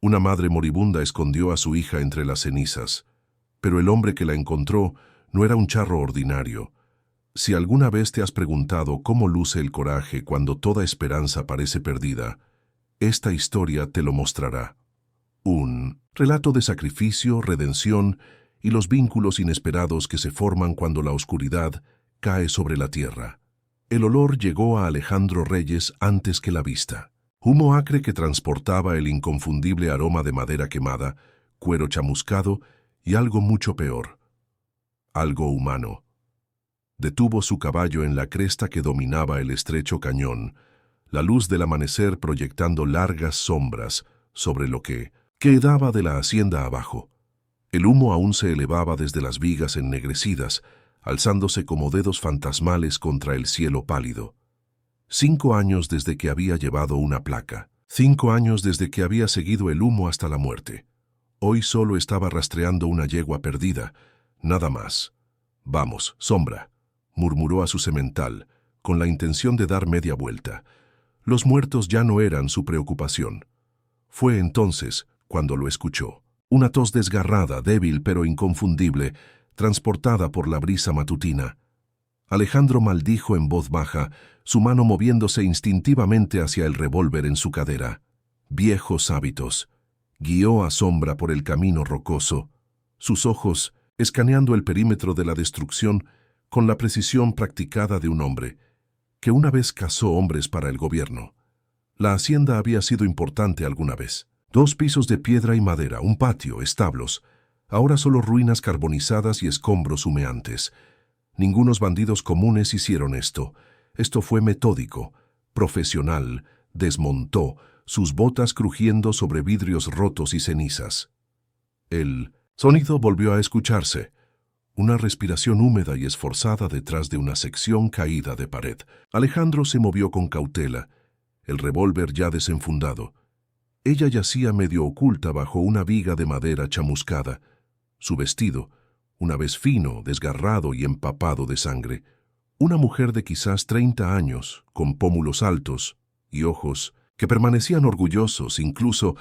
Una madre moribunda escondió a su hija entre las cenizas, pero el hombre que la encontró no era un charro ordinario. Si alguna vez te has preguntado cómo luce el coraje cuando toda esperanza parece perdida, esta historia te lo mostrará. Un relato de sacrificio, redención y los vínculos inesperados que se forman cuando la oscuridad cae sobre la tierra. El olor llegó a Alejandro Reyes antes que la vista. Humo acre que transportaba el inconfundible aroma de madera quemada, cuero chamuscado y algo mucho peor. Algo humano. Detuvo su caballo en la cresta que dominaba el estrecho cañón, la luz del amanecer proyectando largas sombras sobre lo que quedaba de la hacienda abajo. El humo aún se elevaba desde las vigas ennegrecidas, alzándose como dedos fantasmales contra el cielo pálido. 5 años desde que había llevado una placa. 5 años desde que había seguido el humo hasta la muerte. Hoy solo estaba rastreando una yegua perdida, nada más. «Vamos, sombra», murmuró a su semental, con la intención de dar media vuelta. Los muertos ya no eran su preocupación. Fue entonces cuando lo escuchó. Una tos desgarrada, débil pero inconfundible, transportada por la brisa matutina. Alejandro maldijo en voz baja, su mano moviéndose instintivamente hacia el revólver en su cadera. Viejos hábitos. Guió a Sombra por el camino rocoso, sus ojos escaneando el perímetro de la destrucción con la precisión practicada de un hombre, que una vez cazó hombres para el gobierno. La hacienda había sido importante alguna vez. 2 pisos de piedra y madera, un patio, establos. Ahora solo ruinas carbonizadas y escombros humeantes. Ningunos bandidos comunes hicieron esto. Esto fue metódico, profesional, desmontó, sus botas crujiendo sobre vidrios rotos y cenizas. El sonido volvió a escucharse. Una respiración húmeda y esforzada detrás de una sección caída de pared. Alejandro se movió con cautela, el revólver ya desenfundado. Ella yacía medio oculta bajo una viga de madera chamuscada. Su vestido, una vez fino, desgarrado y empapado de sangre. Una mujer de quizás 30 años, con pómulos altos y ojos que permanecían orgullosos incluso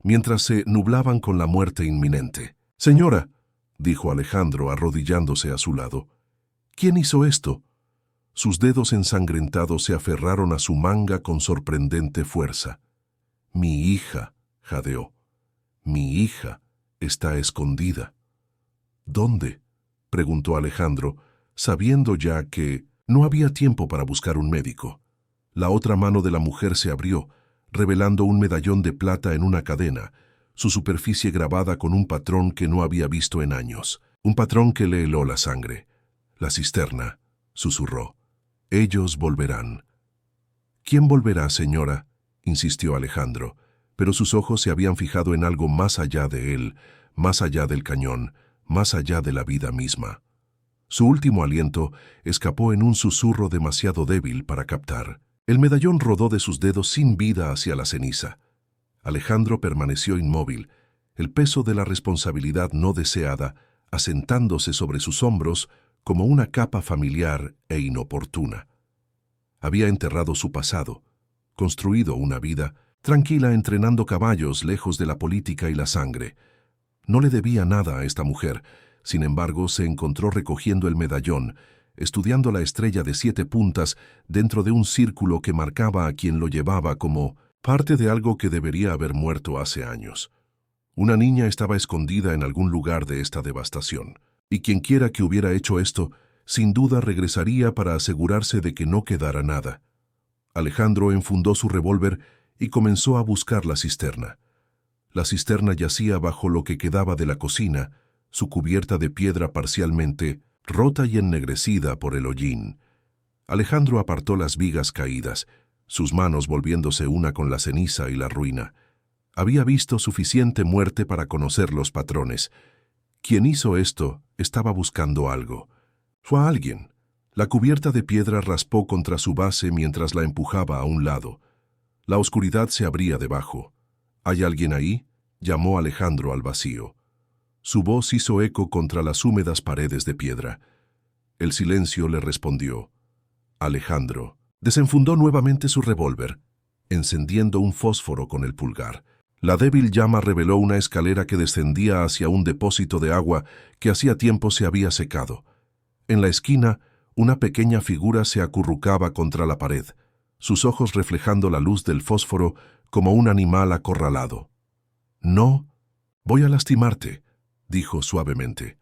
mientras se nublaban con la muerte inminente. «Señora», dijo Alejandro arrodillándose a su lado, «¿quién hizo esto?» Sus dedos ensangrentados se aferraron a su manga con sorprendente fuerza. «Mi hija», jadeó. «Mi hija está escondida». «¿Dónde?», preguntó Alejandro, sabiendo ya que no había tiempo para buscar un médico. La otra mano de la mujer se abrió, revelando un medallón de plata en una cadena, su superficie grabada con un patrón que no había visto en años, un patrón que le heló la sangre. «La cisterna», susurró. «Ellos volverán». «¿Quién volverá, señora?», insistió Alejandro, pero sus ojos se habían fijado en algo más allá de él, más allá del cañón, más allá de la vida misma. Su último aliento escapó en un susurro demasiado débil para captar. El medallón rodó de sus dedos sin vida hacia la ceniza. Alejandro permaneció inmóvil, el peso de la responsabilidad no deseada asentándose sobre sus hombros como una capa familiar e inoportuna. Había enterrado su pasado, construido una vida tranquila entrenando caballos lejos de la política y la sangre. No le debía nada a esta mujer, sin embargo se encontró recogiendo el medallón, estudiando la estrella de 7 puntas dentro de un círculo que marcaba a quien lo llevaba como parte de algo que debería haber muerto hace años. Una niña estaba escondida en algún lugar de esta devastación, y quienquiera que hubiera hecho esto, sin duda regresaría para asegurarse de que no quedara nada. Alejandro enfundó su revólver y comenzó a buscar la cisterna. La cisterna yacía bajo lo que quedaba de la cocina, su cubierta de piedra parcialmente rota y ennegrecida por el hollín. Alejandro apartó las vigas caídas, sus manos volviéndose una con la ceniza y la ruina. Había visto suficiente muerte para conocer los patrones. Quien hizo esto estaba buscando algo. Fue alguien. La cubierta de piedra raspó contra su base mientras la empujaba a un lado. La oscuridad se abría debajo. «¿Hay alguien ahí?», llamó Alejandro al vacío. Su voz hizo eco contra las húmedas paredes de piedra. El silencio le respondió. Alejandro desenfundó nuevamente su revólver, encendiendo un fósforo con el pulgar. La débil llama reveló una escalera que descendía hacia un depósito de agua que hacía tiempo se había secado. En la esquina, una pequeña figura se acurrucaba contra la pared, sus ojos reflejando la luz del fósforo como un animal acorralado. «No, voy a lastimarte», dijo suavemente.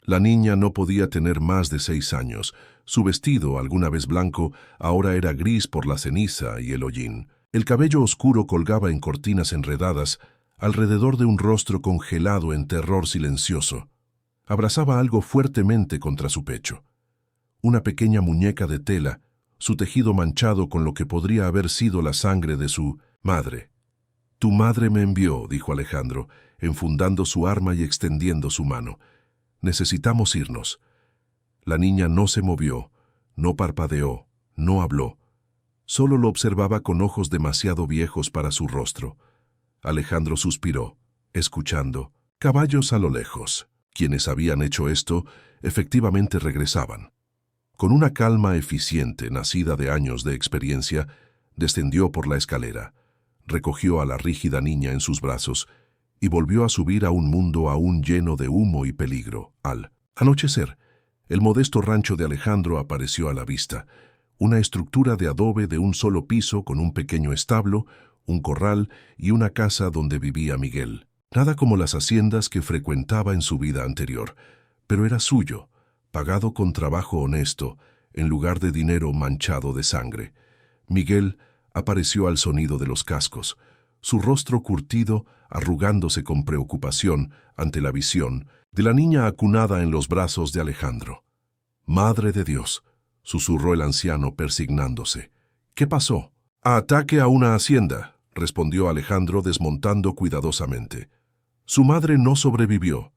La niña no podía tener más de 6 años. Su vestido, alguna vez blanco, ahora era gris por la ceniza y el hollín. El cabello oscuro colgaba en cortinas enredadas alrededor de un rostro congelado en terror silencioso. Abrazaba algo fuertemente contra su pecho. Una pequeña muñeca de tela, su tejido manchado con lo que podría haber sido la sangre de su madre. «Tu madre me envió», dijo Alejandro, enfundando su arma y extendiendo su mano. «Necesitamos irnos». La niña no se movió, no parpadeó, no habló. Solo lo observaba con ojos demasiado viejos para su rostro. Alejandro suspiró, escuchando. Caballos a lo lejos. Quienes habían hecho esto, efectivamente regresaban. Con una calma eficiente, nacida de años de experiencia, descendió por la escalera, recogió a la rígida niña en sus brazos y volvió a subir a un mundo aún lleno de humo y peligro. Al anochecer, el modesto rancho de Alejandro apareció a la vista, una estructura de adobe de un solo piso con un pequeño establo, un corral y una casa donde vivía Miguel. Nada como las haciendas que frecuentaba en su vida anterior, pero era suyo, pagado con trabajo honesto, en lugar de dinero manchado de sangre. Miguel apareció al sonido de los cascos, su rostro curtido arrugándose con preocupación ante la visión de la niña acunada en los brazos de Alejandro. «Madre de Dios», susurró el anciano persignándose. «¿Qué pasó?» «Ataque a una hacienda», respondió Alejandro desmontando cuidadosamente. Su madre no sobrevivió.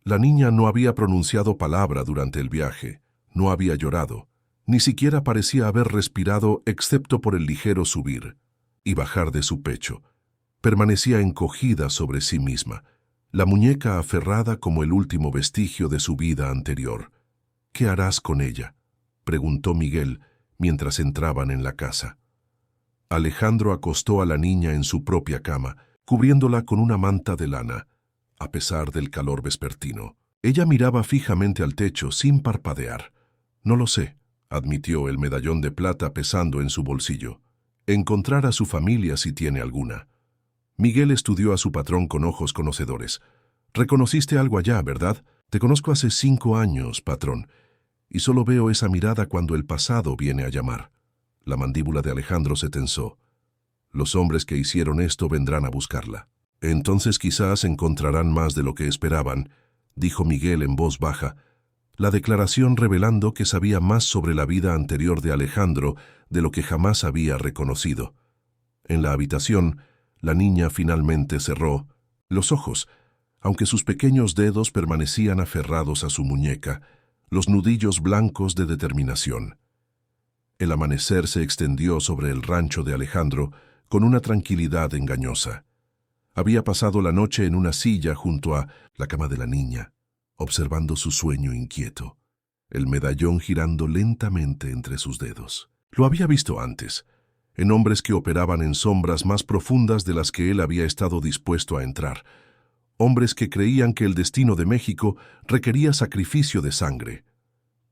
La niña no había pronunciado palabra durante el viaje, no había llorado, ni siquiera parecía haber respirado excepto por el ligero subir y bajar de su pecho. Permanecía encogida sobre sí misma, la muñeca aferrada como el último vestigio de su vida anterior. «¿Qué harás con ella?», preguntó Miguel mientras entraban en la casa. Alejandro acostó a la niña en su propia cama, cubriéndola con una manta de lana, a pesar del calor vespertino. Ella miraba fijamente al techo sin parpadear. «No lo sé», admitió el medallón de plata pesando en su bolsillo. «Encontrar a su familia si tiene alguna». Miguel estudió a su patrón con ojos conocedores. «Reconociste algo allá, ¿verdad? Te conozco hace 5 años, patrón, y solo veo esa mirada cuando el pasado viene a llamar». La mandíbula de Alejandro se tensó. «Los hombres que hicieron esto vendrán a buscarla. Entonces quizás encontrarán más de lo que esperaban», dijo Miguel en voz baja, la declaración revelando que sabía más sobre la vida anterior de Alejandro de lo que jamás había reconocido. En la habitación, la niña finalmente cerró los ojos, aunque sus pequeños dedos permanecían aferrados a su muñeca, los nudillos blancos de determinación. El amanecer se extendió sobre el rancho de Alejandro con una tranquilidad engañosa. Había pasado la noche en una silla junto a la cama de la niña, observando su sueño inquieto, el medallón girando lentamente entre sus dedos. Lo había visto antes, en hombres que operaban en sombras más profundas de las que él había estado dispuesto a entrar, hombres que creían que el destino de México requería sacrificio de sangre.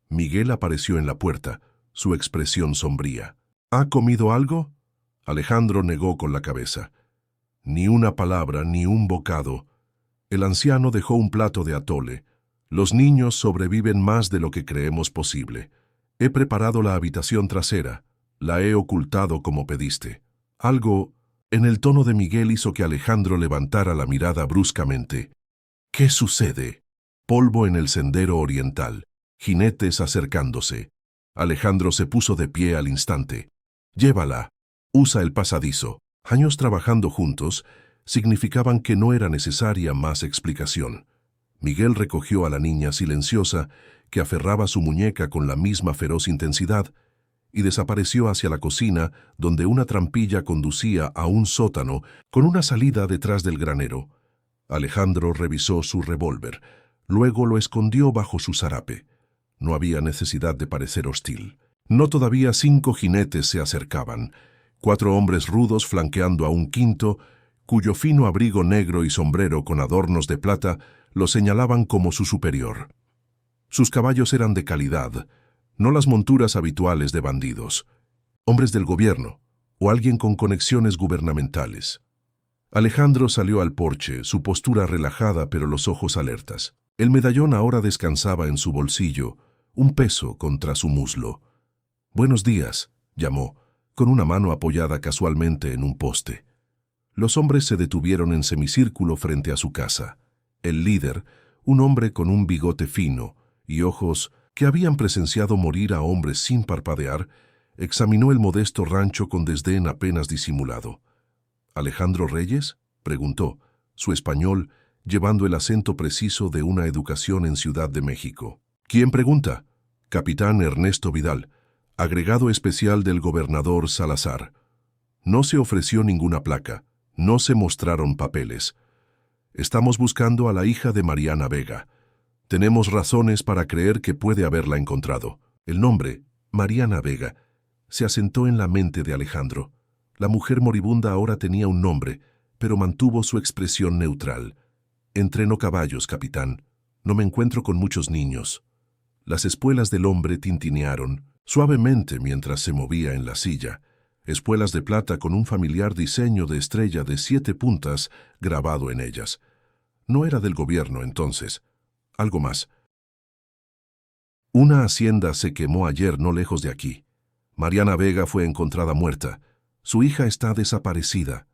Miguel apareció en la puerta, su expresión sombría. «¿Ha comido algo?». Alejandro negó con la cabeza. Ni una palabra, ni un bocado. El anciano dejó un plato de atole. «Los niños sobreviven más de lo que creemos posible. He preparado la habitación trasera. La he ocultado como pediste». Algo en el tono de Miguel hizo que Alejandro levantara la mirada bruscamente. «¿Qué sucede?». Polvo en el sendero oriental. Jinetes acercándose. Alejandro se puso de pie al instante. «Llévala. Usa el pasadizo». Años trabajando juntos significaban que no era necesaria más explicación. Miguel recogió a la niña silenciosa, que aferraba su muñeca con la misma feroz intensidad, y desapareció hacia la cocina, donde una trampilla conducía a un sótano con una salida detrás del granero. Alejandro revisó su revólver, luego lo escondió bajo su zarape. No había necesidad de parecer hostil. No todavía 5 jinetes se acercaban, 4 hombres rudos flanqueando a un quinto, cuyo fino abrigo negro y sombrero con adornos de plata lo señalaban como su superior. Sus caballos eran de calidad, no las monturas habituales de bandidos, hombres del gobierno o alguien con conexiones gubernamentales. Alejandro salió al porche, su postura relajada pero los ojos alertas. El medallón ahora descansaba en su bolsillo, un peso contra su muslo. «Buenos días», llamó, con una mano apoyada casualmente en un poste. Los hombres se detuvieron en semicírculo frente a su casa. El líder, un hombre con un bigote fino y ojos que habían presenciado morir a hombres sin parpadear, examinó el modesto rancho con desdén apenas disimulado. «¿Alejandro Reyes?», preguntó, su español llevando el acento preciso de una educación en Ciudad de México. «¿Quién pregunta?». «Capitán Ernesto Vidal, agregado especial del gobernador Salazar». No se ofreció ninguna placa, no se mostraron papeles. «Estamos buscando a la hija de Mariana Vega. Tenemos razones para creer que puede haberla encontrado». El nombre, Mariana Vega, se asentó en la mente de Alejandro. La mujer moribunda ahora tenía un nombre, pero mantuvo su expresión neutral. «Entreno caballos, capitán. No me encuentro con muchos niños». Las espuelas del hombre tintinearon suavemente mientras se movía en la silla, espuelas de plata con un familiar diseño de estrella de 7 puntas grabado en ellas. No era del gobierno entonces. Algo más. «Una hacienda se quemó ayer no lejos de aquí. Mariana Vega fue encontrada muerta. Su hija está desaparecida».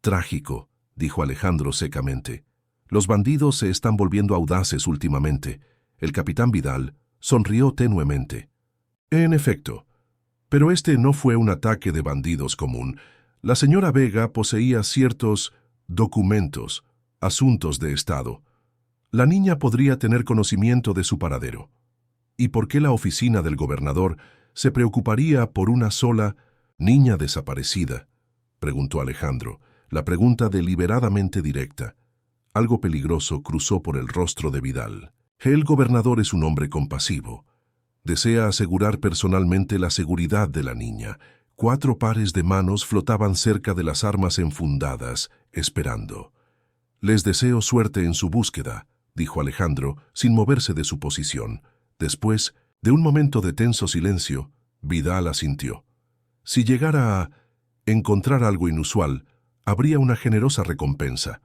«Trágico», dijo Alejandro secamente. «Los bandidos se están volviendo audaces últimamente». El capitán Vidal sonrió tenuemente. «En efecto, pero este no fue un ataque de bandidos común. La señora Vega poseía ciertos documentos, asuntos de Estado. La niña podría tener conocimiento de su paradero. ¿Y por qué la oficina del gobernador se preocuparía por una sola niña desaparecida?», preguntó Alejandro, la pregunta deliberadamente directa. Algo peligroso cruzó por el rostro de Vidal. «El gobernador es un hombre compasivo. Desea asegurar personalmente la seguridad de la niña». 4 pares de manos flotaban cerca de las armas enfundadas, esperando. «Les deseo suerte en su búsqueda», dijo Alejandro, sin moverse de su posición. Después, de un momento de tenso silencio, Vidal asintió. «Si llegara a encontrar algo inusual, habría una generosa recompensa».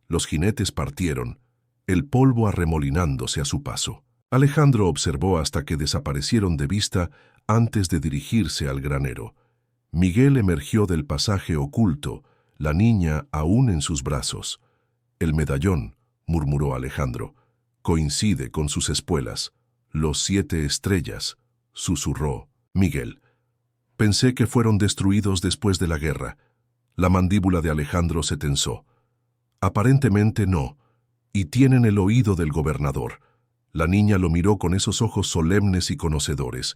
Los jinetes partieron, el polvo arremolinándose a su paso. Alejandro observó hasta que desaparecieron de vista antes de dirigirse al granero. Miguel emergió del pasaje oculto, la niña aún en sus brazos. «El medallón», murmuró Alejandro, «coincide con sus espuelas. Los 7 estrellas», susurró Miguel. «Pensé que fueron destruidos después de la guerra». La mandíbula de Alejandro se tensó. «Aparentemente no, y tienen el oído del gobernador». La niña lo miró con esos ojos solemnes y conocedores,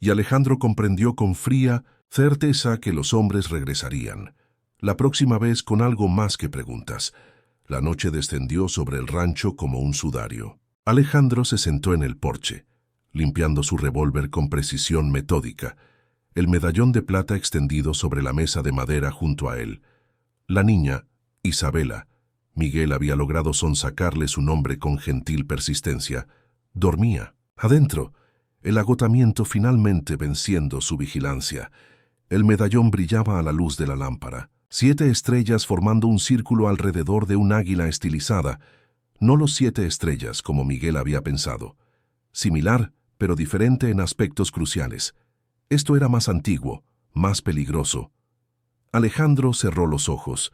y Alejandro comprendió con fría certeza que los hombres regresarían. La próxima vez con algo más que preguntas. La noche descendió sobre el rancho como un sudario. Alejandro se sentó en el porche, limpiando su revólver con precisión metódica, el medallón de plata extendido sobre la mesa de madera junto a él. La niña, Isabela, Miguel había logrado sonsacarle su nombre con gentil persistencia, dormía. Adentro, el agotamiento finalmente venciendo su vigilancia. El medallón brillaba a la luz de la lámpara. 7 estrellas formando un círculo alrededor de un águila estilizada. No los 7 estrellas como Miguel había pensado. Similar, pero diferente en aspectos cruciales. Esto era más antiguo, más peligroso. Alejandro cerró los ojos.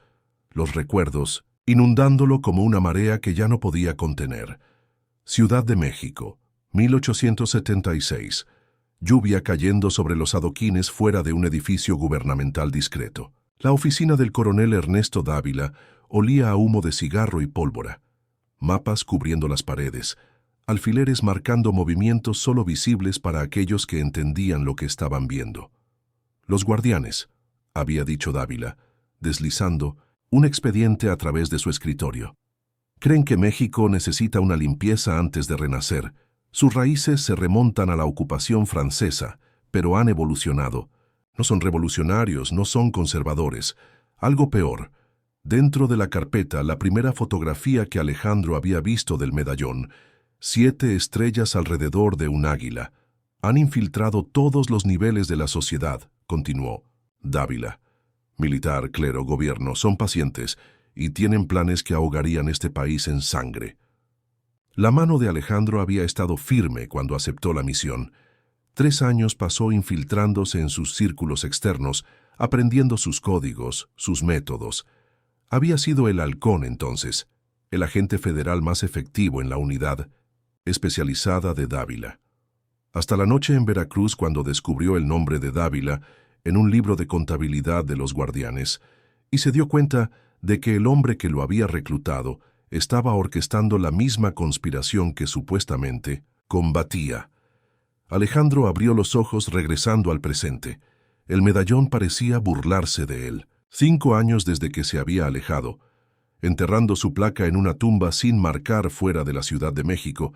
Los recuerdos, inundándolo como una marea que ya no podía contener. Ciudad de México, 1876. Lluvia cayendo sobre los adoquines fuera de un edificio gubernamental discreto. La oficina del coronel Ernesto Dávila olía a humo de cigarro y pólvora. Mapas cubriendo las paredes, alfileres marcando movimientos solo visibles para aquellos que entendían lo que estaban viendo. «Los guardianes», había dicho Dávila, deslizando un expediente a través de su escritorio. «Creen que México necesita una limpieza antes de renacer. Sus raíces se remontan a la ocupación francesa, pero han evolucionado. No son revolucionarios, no son conservadores. Algo peor, Dentro de la carpeta, la primera fotografía que Alejandro había visto del medallón, 7 estrellas alrededor de un águila. Han infiltrado todos los niveles de la sociedad, continuó. Dávila. Militar, clero, gobierno, son pacientes y tienen planes que ahogarían este país en sangre. La mano de Alejandro había estado firme cuando aceptó la misión. 3 años pasó infiltrándose en sus círculos externos, aprendiendo sus códigos, sus métodos. Había sido el Halcón entonces, el agente federal más efectivo en la unidad especializada de Dávila. Hasta la noche en Veracruz, cuando descubrió el nombre de Dávila en un libro de contabilidad de los guardianes, y se dio cuenta de que el hombre que lo había reclutado estaba orquestando la misma conspiración que supuestamente combatía. Alejandro abrió los ojos regresando al presente. El medallón parecía burlarse de él. 5 años desde que se había alejado, enterrando su placa en una tumba sin marcar fuera de la Ciudad de México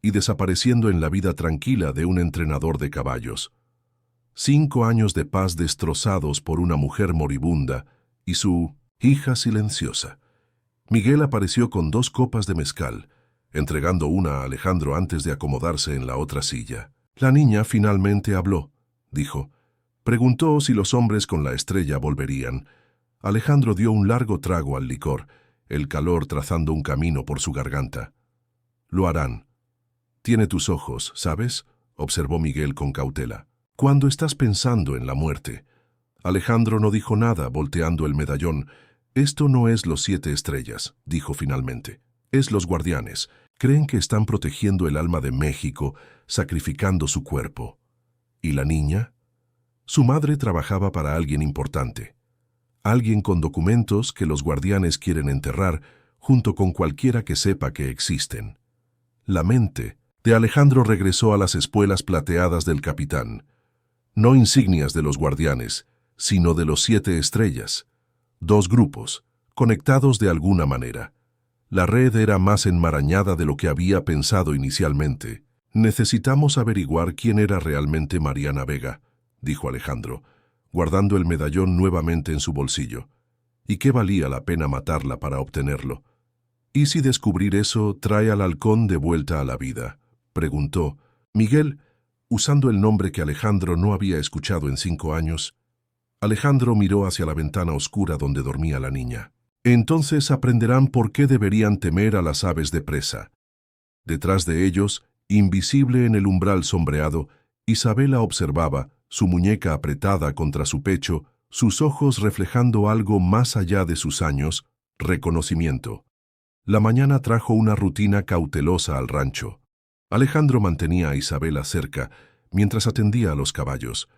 y desapareciendo en la vida tranquila de un entrenador de caballos. 5 años de paz destrozados por una mujer moribunda y su hija silenciosa. Miguel apareció con 2 copas de mezcal, entregando una a Alejandro antes de acomodarse en la otra silla. La niña finalmente habló, dijo. Preguntó si los hombres con la estrella volverían. Alejandro dio un largo trago al licor, el calor trazando un camino por su garganta. Lo harán. Tiene tus ojos, ¿sabes? Observó Miguel con cautela. Cuando estás pensando en la muerte. Alejandro no dijo nada, volteando el medallón. Esto no es los 7 estrellas, dijo finalmente. Es los guardianes. Creen que están protegiendo el alma de México, sacrificando su cuerpo. ¿Y la niña? Su madre trabajaba para alguien importante. Alguien con documentos que los guardianes quieren enterrar junto con cualquiera que sepa que existen. La mente de Alejandro regresó a las espuelas plateadas del capitán. No insignias de los guardianes, sino de los 7 estrellas. 2 grupos, conectados de alguna manera. La red era más enmarañada de lo que había pensado inicialmente. Necesitamos averiguar quién era realmente Mariana Vega, dijo Alejandro, guardando el medallón nuevamente en su bolsillo. ¿Y qué valía la pena matarla para obtenerlo? ¿Y si descubrir eso trae al halcón de vuelta a la vida? Preguntó Miguel, usando el nombre que Alejandro no había escuchado en 5 años. Alejandro miró hacia la ventana oscura donde dormía la niña. Entonces aprenderán por qué deberían temer a las aves de presa. Detrás de ellos, invisible en el umbral sombreado, Isabela observaba, su muñeca apretada contra su pecho, sus ojos reflejando algo más allá de sus años, reconocimiento. La mañana trajo una rutina cautelosa al rancho. Alejandro mantenía a Isabela cerca, mientras atendía a los caballos,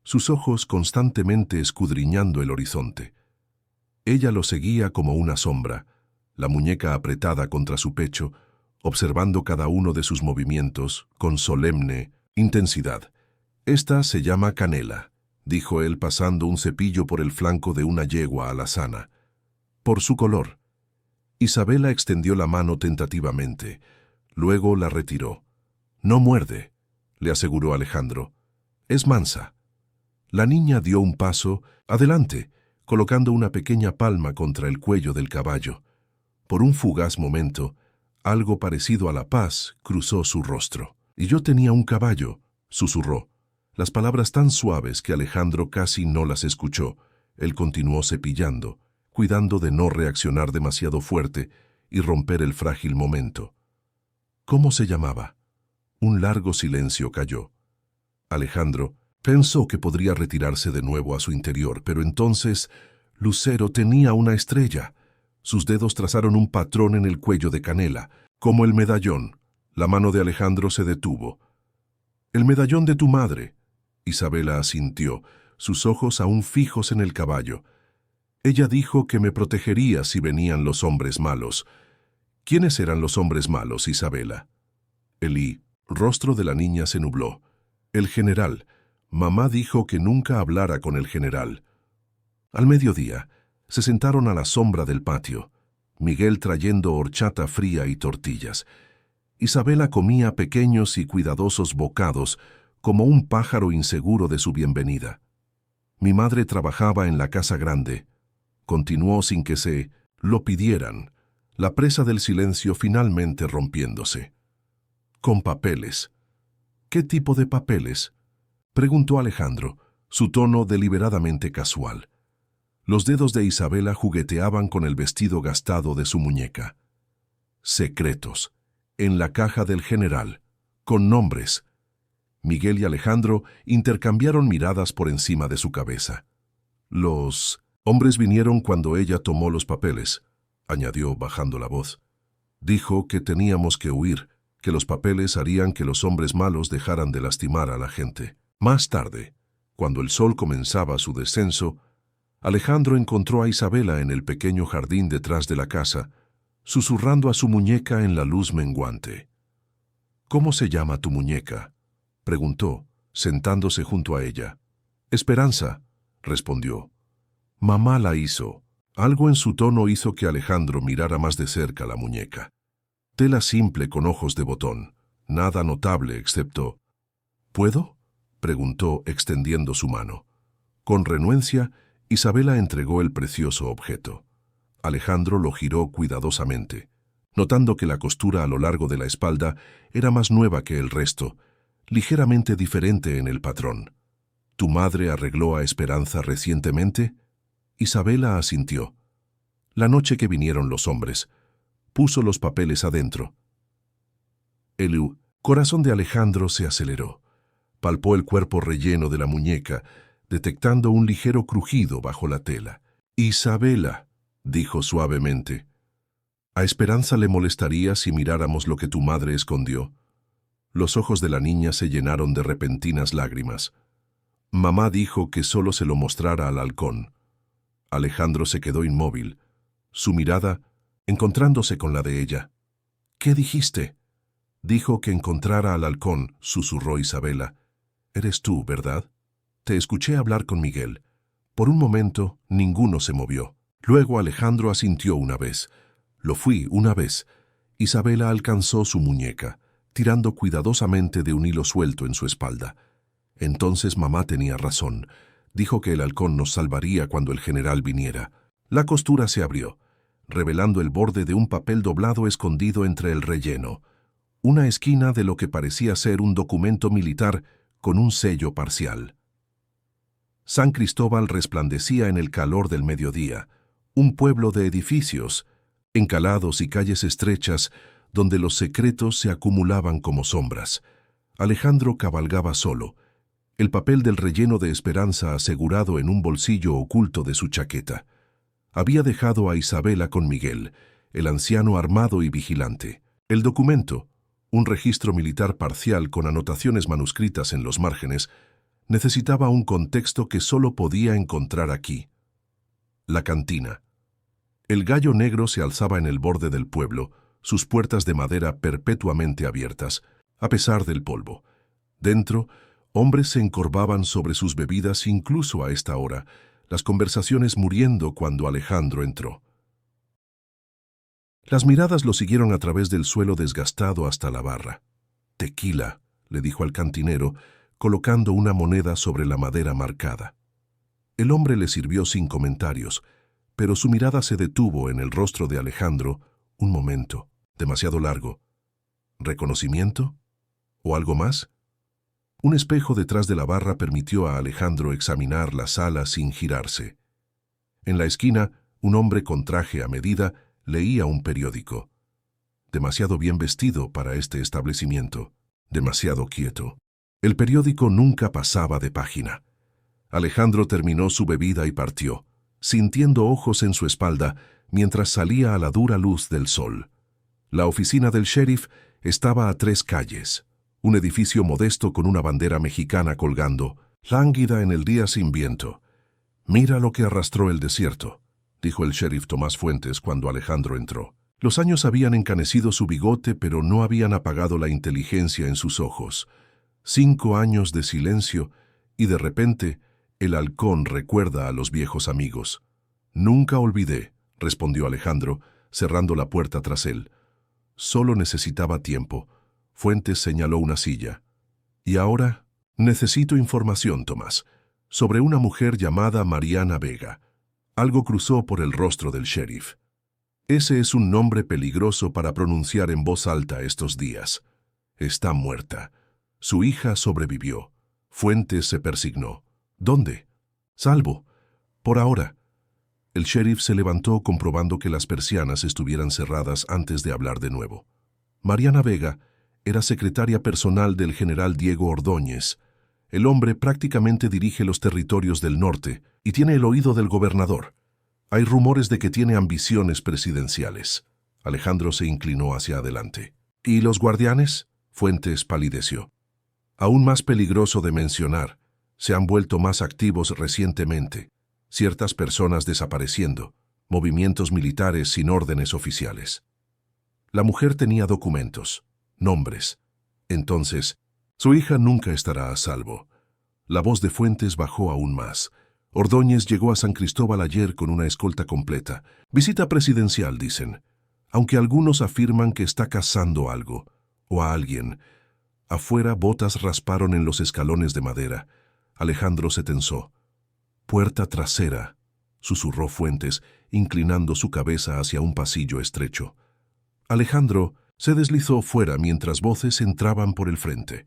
sus ojos constantemente escudriñando el horizonte. Ella lo seguía como una sombra, la muñeca apretada contra su pecho, observando cada uno de sus movimientos con solemne intensidad. «Esta se llama Canela», dijo él pasando un cepillo por el flanco de una yegua alazana. «Por su color». Isabela extendió la mano tentativamente, luego la retiró. «No muerde», le aseguró Alejandro. «Es mansa». La niña dio un paso adelante, colocando una pequeña palma contra el cuello del caballo. Por un fugaz momento, algo parecido a la paz cruzó su rostro. «Y yo tenía un caballo», susurró. Las palabras tan suaves que Alejandro casi no las escuchó. Él continuó cepillando, cuidando de no reaccionar demasiado fuerte y romper el frágil momento. «¿Cómo se llamaba?» Un largo silencio cayó. Alejandro pensó que podría retirarse de nuevo a su interior, pero entonces Lucero tenía una estrella. Sus dedos trazaron un patrón en el cuello de Canela, como el medallón. La mano de Alejandro se detuvo. «El medallón de tu madre», Isabela asintió, sus ojos aún fijos en el caballo. «Ella dijo que me protegería si venían los hombres malos». «¿Quiénes eran los hombres malos, Isabela?» El rostro de la niña se nubló. «El general. Mamá dijo que nunca hablara con el general». Al mediodía, se sentaron a la sombra del patio, Miguel trayendo horchata fría y tortillas. Isabela comía pequeños y cuidadosos bocados, como un pájaro inseguro de su bienvenida. «Mi madre trabajaba en la casa grande», continuó sin que se lo pidieran, la presa del silencio finalmente rompiéndose. Con papeles. ¿Qué tipo de papeles?, preguntó Alejandro, su tono deliberadamente casual. Los dedos de Isabela jugueteaban con el vestido gastado de su muñeca. Secretos. En la caja del general. Con nombres. Miguel y Alejandro intercambiaron miradas por encima de su cabeza. Los hombres vinieron cuando ella tomó los papeles, añadió bajando la voz. Dijo que teníamos que huir, que los papeles harían que los hombres malos dejaran de lastimar a la gente. Más tarde, cuando el sol comenzaba su descenso, Alejandro encontró a Isabela en el pequeño jardín detrás de la casa, susurrando a su muñeca en la luz menguante. «¿Cómo se llama tu muñeca?», preguntó, sentándose junto a ella. «Esperanza», respondió. «Mamá la hizo». Algo en su tono hizo que Alejandro mirara más de cerca la muñeca. Tela simple con ojos de botón, nada notable excepto... «¿Puedo?», preguntó extendiendo su mano. Con renuencia, Isabela entregó el precioso objeto. Alejandro lo giró cuidadosamente, notando que la costura a lo largo de la espalda era más nueva que el resto, ligeramente diferente en el patrón. ¿Tu madre arregló a Esperanza recientemente? Isabela asintió. La noche que vinieron los hombres, puso los papeles adentro. El corazón de Alejandro se aceleró. Palpó el cuerpo relleno de la muñeca, detectando un ligero crujido bajo la tela. «Isabela», dijo suavemente, «¿a Esperanza le molestaría si miráramos lo que tu madre escondió?» Los ojos de la niña se llenaron de repentinas lágrimas. Mamá dijo que solo se lo mostrara al halcón. Alejandro se quedó inmóvil, su mirada encontrándose con la de ella. «¿Qué dijiste?» «Dijo que encontrara al halcón», susurró Isabela. «Eres tú, ¿verdad?» «Te escuché hablar con Miguel». Por un momento, ninguno se movió. Luego Alejandro asintió una vez. «Lo fui una vez». Isabela alcanzó su muñeca, tirando cuidadosamente de un hilo suelto en su espalda. Entonces mamá tenía razón. Dijo que el halcón nos salvaría cuando el general viniera. La costura se abrió, revelando el borde de un papel doblado escondido entre el relleno. Una esquina de lo que parecía ser un documento militar con un sello parcial. San Cristóbal resplandecía en el calor del mediodía, un pueblo de edificios, encalados y calles estrechas donde los secretos se acumulaban como sombras. Alejandro cabalgaba solo, el papel del relleno de Esperanza asegurado en un bolsillo oculto de su chaqueta. Había dejado a Isabela con Miguel, el anciano armado y vigilante. El documento, un registro militar parcial con anotaciones manuscritas en los márgenes, necesitaba un contexto que solo podía encontrar aquí. La cantina. El gallo negro se alzaba en el borde del pueblo, sus puertas de madera perpetuamente abiertas, a pesar del polvo. Dentro, hombres se encorvaban sobre sus bebidas incluso a esta hora, las conversaciones muriendo cuando Alejandro entró. Las miradas lo siguieron a través del suelo desgastado hasta la barra. «Tequila», le dijo al cantinero, colocando una moneda sobre la madera marcada. El hombre le sirvió sin comentarios, pero su mirada se detuvo en el rostro de Alejandro un momento, demasiado largo. ¿Reconocimiento? ¿O algo más? Un espejo detrás de la barra permitió a Alejandro examinar la sala sin girarse. En la esquina, un hombre con traje a medida leía un periódico. Demasiado bien vestido para este establecimiento, demasiado quieto. El periódico nunca pasaba de página. Alejandro terminó su bebida y partió, sintiendo ojos en su espalda mientras salía a la dura luz del sol. La oficina del sheriff estaba a 3 calles, un edificio modesto con una bandera mexicana colgando, lánguida en el día sin viento. «Mira lo que arrastró el desierto», dijo el sheriff Tomás Fuentes cuando Alejandro entró. Los años habían encanecido su bigote, pero no habían apagado la inteligencia en sus ojos. 5 años de silencio, y de repente, el halcón recuerda a los viejos amigos. «Nunca olvidé», respondió Alejandro, cerrando la puerta tras él. Solo necesitaba tiempo. Fuentes señaló una silla. «Y ahora, necesito información, Tomás, sobre una mujer llamada Mariana Vega». Algo cruzó por el rostro del sheriff. Ese es un nombre peligroso para pronunciar en voz alta estos días. Está muerta. Su hija sobrevivió. Fuentes se persignó. ¿Dónde? Salvo. Por ahora. El sheriff se levantó comprobando que las persianas estuvieran cerradas antes de hablar de nuevo. Mariana Vega era secretaria personal del general Diego Ordóñez. El hombre prácticamente dirige los territorios del norte y tiene el oído del gobernador. Hay rumores de que tiene ambiciones presidenciales. Alejandro se inclinó hacia adelante. ¿Y los guardianes? Fuentes palideció. Aún más peligroso de mencionar, se han vuelto más activos recientemente. Ciertas personas desapareciendo, movimientos militares sin órdenes oficiales. La mujer tenía documentos, nombres. Entonces, su hija nunca estará a salvo. La voz de Fuentes bajó aún más. Ordóñez llegó a San Cristóbal ayer con una escolta completa. Visita presidencial, dicen. Aunque algunos afirman que está cazando algo, o a alguien. Afuera botas rasparon en los escalones de madera. Alejandro se tensó. Puerta trasera, susurró Fuentes, inclinando su cabeza hacia un pasillo estrecho. Alejandro se deslizó fuera mientras voces entraban por el frente.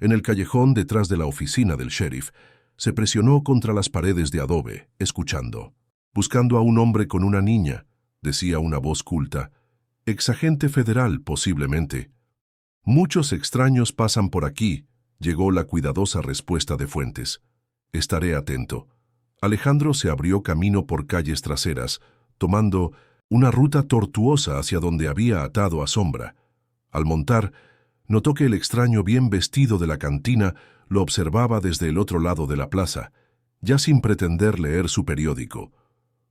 En el callejón detrás de la oficina del sheriff, se presionó contra las paredes de adobe, escuchando. Buscando a un hombre con una niña, decía una voz culta. Exagente federal, posiblemente. Muchos extraños pasan por aquí, llegó la cuidadosa respuesta de Fuentes. Estaré atento. Alejandro se abrió camino por calles traseras, tomando una ruta tortuosa hacia donde había atado a Sombra. Al montar, notó que el extraño bien vestido de la cantina lo observaba desde el otro lado de la plaza, ya sin pretender leer su periódico.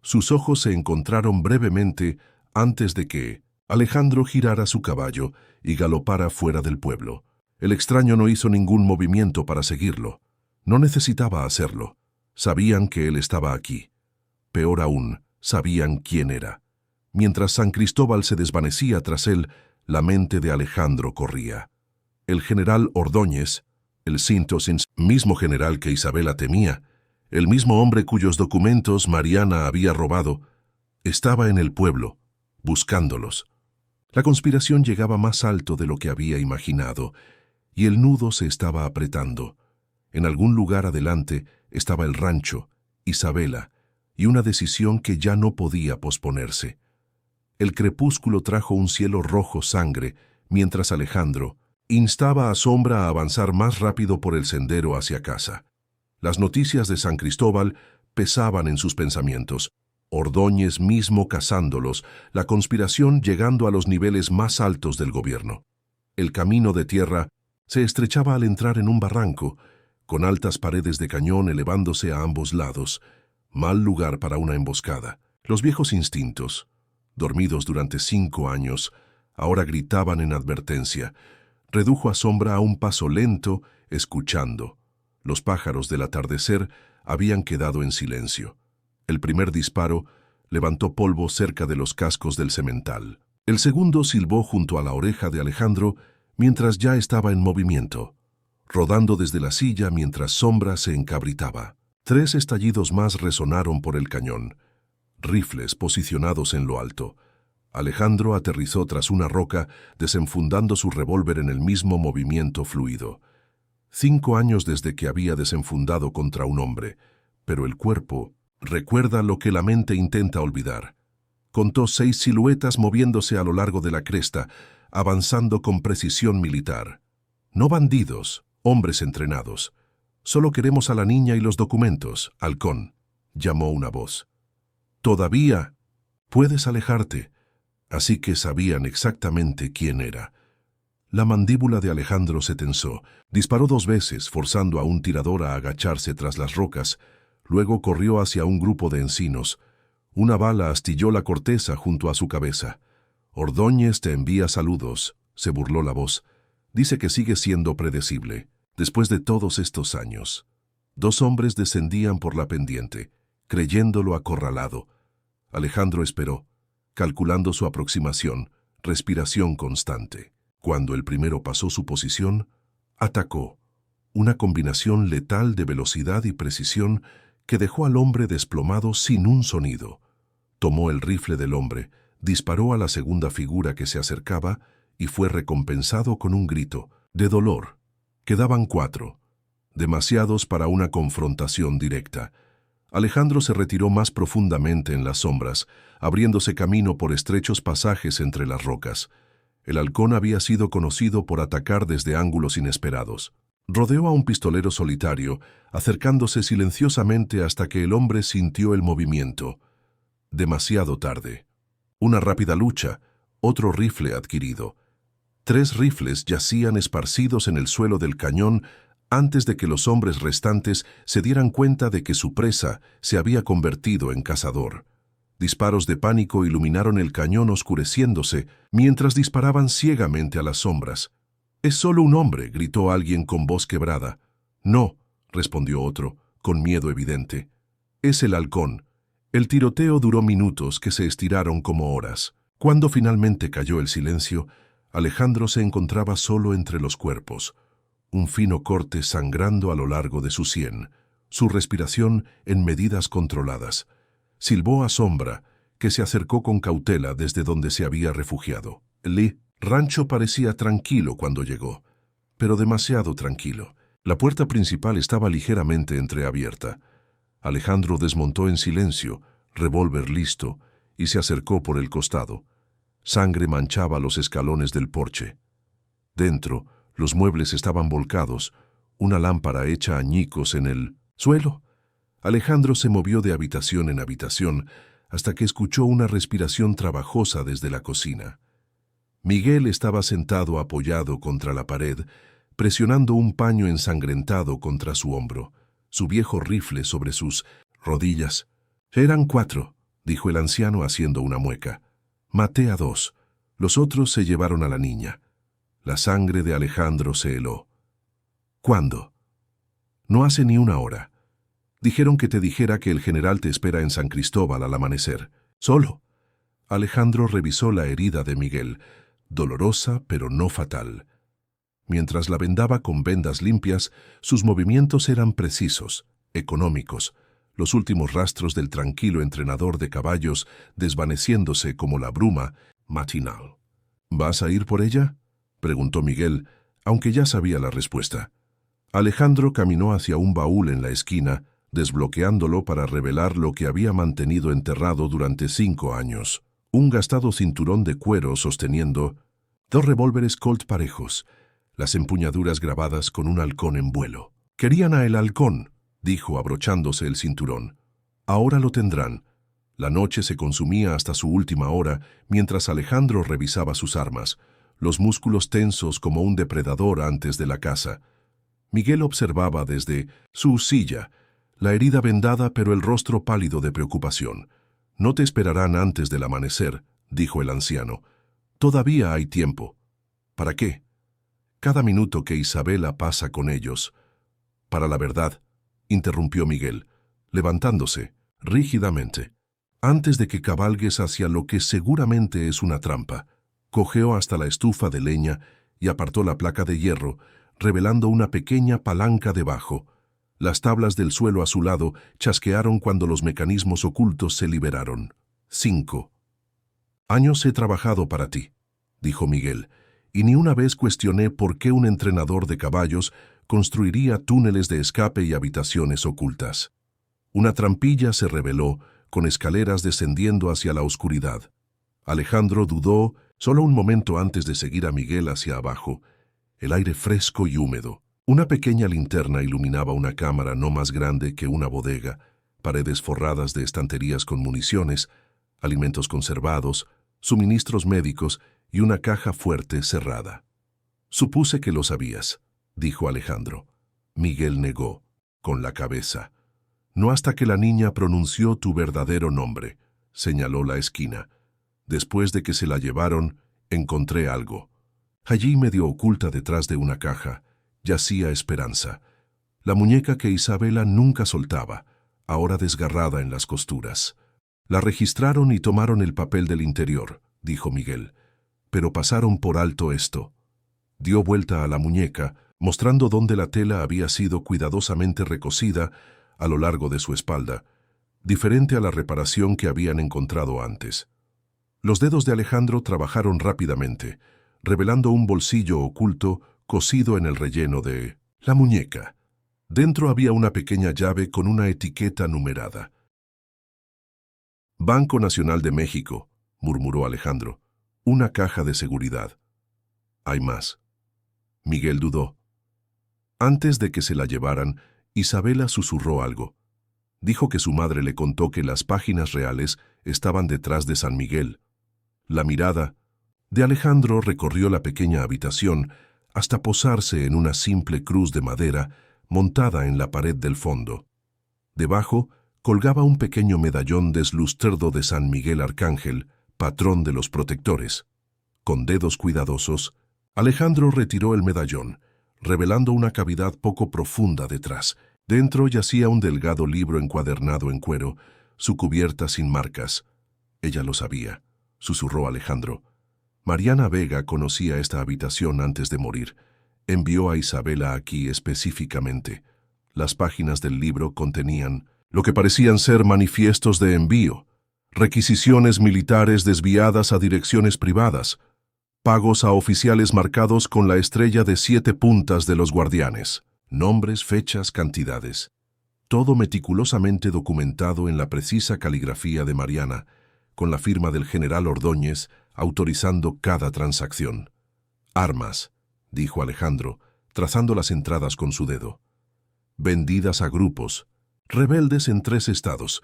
Sus ojos se encontraron brevemente antes de que Alejandro girara su caballo y galopara fuera del pueblo. El extraño no hizo ningún movimiento para seguirlo. No necesitaba hacerlo. Sabían que él estaba aquí. Peor aún, sabían quién era. Mientras San Cristóbal se desvanecía tras él, la mente de Alejandro corría. El general Ordóñez, el mismo general que Isabela temía, el mismo hombre cuyos documentos Mariana había robado, estaba en el pueblo, buscándolos. La conspiración llegaba más alto de lo que había imaginado, y el nudo se estaba apretando. En algún lugar adelante estaba el rancho, Isabela, y una decisión que ya no podía posponerse. El crepúsculo trajo un cielo rojo sangre, mientras Alejandro instaba a Sombra a avanzar más rápido por el sendero hacia casa. Las noticias de San Cristóbal pesaban en sus pensamientos. Ordóñez mismo cazándolos, la conspiración llegando a los niveles más altos del gobierno. El camino de tierra se estrechaba al entrar en un barranco, con altas paredes de cañón elevándose a ambos lados. Mal lugar para una emboscada. Los viejos instintos, dormidos durante 5 años, ahora gritaban en advertencia. Redujo a Sombra a un paso lento, escuchando. Los pájaros del atardecer habían quedado en silencio. El primer disparo levantó polvo cerca de los cascos del semental. El segundo silbó junto a la oreja de Alejandro mientras ya estaba en movimiento, rodando desde la silla mientras Sombra se encabritaba. 3 estallidos más resonaron por el cañón, rifles posicionados en lo alto. Alejandro aterrizó tras una roca, desenfundando su revólver en el mismo movimiento fluido. 5 años desde que había desenfundado contra un hombre, pero el cuerpo recuerda lo que la mente intenta olvidar. Contó 6 siluetas moviéndose a lo largo de la cresta, avanzando con precisión militar. No bandidos, hombres entrenados. Solo queremos a la niña y los documentos, halcón, llamó una voz. Todavía puedes alejarte. Así que sabían exactamente quién era. La mandíbula de Alejandro se tensó. Disparó 2 veces, forzando a un tirador a agacharse tras las rocas. Luego corrió hacia un grupo de encinos. Una bala astilló la corteza junto a su cabeza. Ordóñez te envía saludos, se burló la voz. Dice que sigue siendo predecible. Después de todos estos años. 2 hombres descendían por la pendiente, creyéndolo acorralado. Alejandro esperó, calculando su aproximación, respiración constante. Cuando el primero pasó su posición, atacó. Una combinación letal de velocidad y precisión que dejó al hombre desplomado sin un sonido. Tomó el rifle del hombre, disparó a la segunda figura que se acercaba y fue recompensado con un grito de dolor. Quedaban 4, demasiados para una confrontación directa. Alejandro se retiró más profundamente en las sombras, abriéndose camino por estrechos pasajes entre las rocas. El halcón había sido conocido por atacar desde ángulos inesperados. Rodeó a un pistolero solitario, acercándose silenciosamente hasta que el hombre sintió el movimiento. Demasiado tarde. Una rápida lucha, otro rifle adquirido. 3 rifles yacían esparcidos en el suelo del cañón antes de que los hombres restantes se dieran cuenta de que su presa se había convertido en cazador. Disparos de pánico iluminaron el cañón oscureciéndose mientras disparaban ciegamente a las sombras. «Es solo un hombre», gritó alguien con voz quebrada. «No», respondió otro, con miedo evidente. «Es el halcón». El tiroteo duró minutos que se estiraron como horas. Cuando finalmente cayó el silencio, Alejandro se encontraba solo entre los cuerpos. Un fino corte sangrando a lo largo de su sien, su respiración en medidas controladas. Silbó a Sombra, que se acercó con cautela desde donde se había refugiado. El rancho parecía tranquilo cuando llegó, pero demasiado tranquilo. La puerta principal estaba ligeramente entreabierta. Alejandro desmontó en silencio, revólver listo, y se acercó por el costado. Sangre manchaba los escalones del porche. Dentro, los muebles estaban volcados, una lámpara hecha añicos en el suelo. Alejandro se movió de habitación en habitación hasta que escuchó una respiración trabajosa desde la cocina. Miguel estaba sentado apoyado contra la pared, presionando un paño ensangrentado contra su hombro, su viejo rifle sobre sus rodillas. «Eran 4», dijo el anciano haciendo una mueca. «Maté a 2. Los otros se llevaron a la niña». La sangre de Alejandro se heló. «¿Cuándo?» «No hace ni una hora. Dijeron que te dijera que el general te espera en San Cristóbal al amanecer. ¿Solo?» Alejandro revisó la herida de Miguel, dolorosa pero no fatal. Mientras la vendaba con vendas limpias, sus movimientos eran precisos, económicos, los últimos rastros del tranquilo entrenador de caballos desvaneciéndose como la bruma matinal. «¿Vas a ir por ella?», preguntó Miguel, aunque ya sabía la respuesta. Alejandro caminó hacia un baúl en la esquina, desbloqueándolo para revelar lo que había mantenido enterrado durante 5 años. Un gastado cinturón de cuero sosteniendo 2 revólveres Colt parejos, las empuñaduras grabadas con un halcón en vuelo. «Querían a el halcón», dijo abrochándose el cinturón. «Ahora lo tendrán». La noche se consumía hasta su última hora mientras Alejandro revisaba sus armas, los músculos tensos como un depredador antes de la caza. Miguel observaba desde su silla, la herida vendada pero el rostro pálido de preocupación. «No te esperarán antes del amanecer», dijo el anciano. «Todavía hay tiempo». «¿Para qué?» «Cada minuto que Isabela pasa con ellos». «Para la verdad», interrumpió Miguel, levantándose, rígidamente. «Antes de que cabalgues hacia lo que seguramente es una trampa». Cojeó hasta la estufa de leña y apartó la placa de hierro, revelando una pequeña palanca debajo. Las tablas del suelo a su lado chasquearon cuando los mecanismos ocultos se liberaron. 5 años he trabajado para ti», dijo Miguel, y ni una vez cuestioné por qué un entrenador de caballos construiría túneles de escape y habitaciones ocultas. Una trampilla se reveló, con escaleras descendiendo hacia la oscuridad. Alejandro dudó solo un momento antes de seguir a Miguel hacia abajo. El aire fresco y húmedo. Una pequeña linterna iluminaba una cámara no más grande que una bodega, paredes forradas de estanterías con municiones, alimentos conservados, suministros médicos y una caja fuerte cerrada. «Supuse que lo sabías», dijo Alejandro. Miguel negó, con la cabeza. «No hasta que la niña pronunció tu verdadero nombre», señaló la esquina. «Después de que se la llevaron, encontré algo». Allí, medio oculta detrás de una caja, yacía Esperanza, la muñeca que Isabela nunca soltaba, ahora desgarrada en las costuras. «La registraron y tomaron el papel del interior», dijo Miguel, «pero pasaron por alto esto». Dio vuelta a la muñeca, mostrando dónde la tela había sido cuidadosamente recosida, a lo largo de su espalda, diferente a la reparación que habían encontrado antes. Los dedos de Alejandro trabajaron rápidamente, revelando un bolsillo oculto cosido en el relleno de la muñeca. Dentro había una pequeña llave con una etiqueta numerada. Banco Nacional de México, murmuró Alejandro. Una caja de seguridad. Hay más. Miguel dudó. Antes de que se la llevaran, Isabela susurró algo. Dijo que su madre le contó que las páginas reales estaban detrás de San Miguel. La mirada de Alejandro recorrió la pequeña habitación hasta posarse en una simple cruz de madera montada en la pared del fondo. Debajo colgaba un pequeño medallón deslustrado de San Miguel Arcángel, patrón de los protectores. Con dedos cuidadosos, Alejandro retiró el medallón, revelando una cavidad poco profunda detrás. Dentro yacía un delgado libro encuadernado en cuero, su cubierta sin marcas. Ella lo sabía, susurró Alejandro. Mariana Vega conocía esta habitación antes de morir. Envió a Isabela aquí específicamente. Las páginas del libro contenían lo que parecían ser manifiestos de envío, requisiciones militares desviadas a direcciones privadas, pagos a oficiales marcados con la estrella de 7 puntas de los guardianes, nombres, fechas, cantidades. Todo meticulosamente documentado en la precisa caligrafía de Mariana, con la firma del general Ordóñez autorizando cada transacción. Armas, dijo Alejandro, trazando las entradas con su dedo. Vendidas a grupos, rebeldes en 3 estados,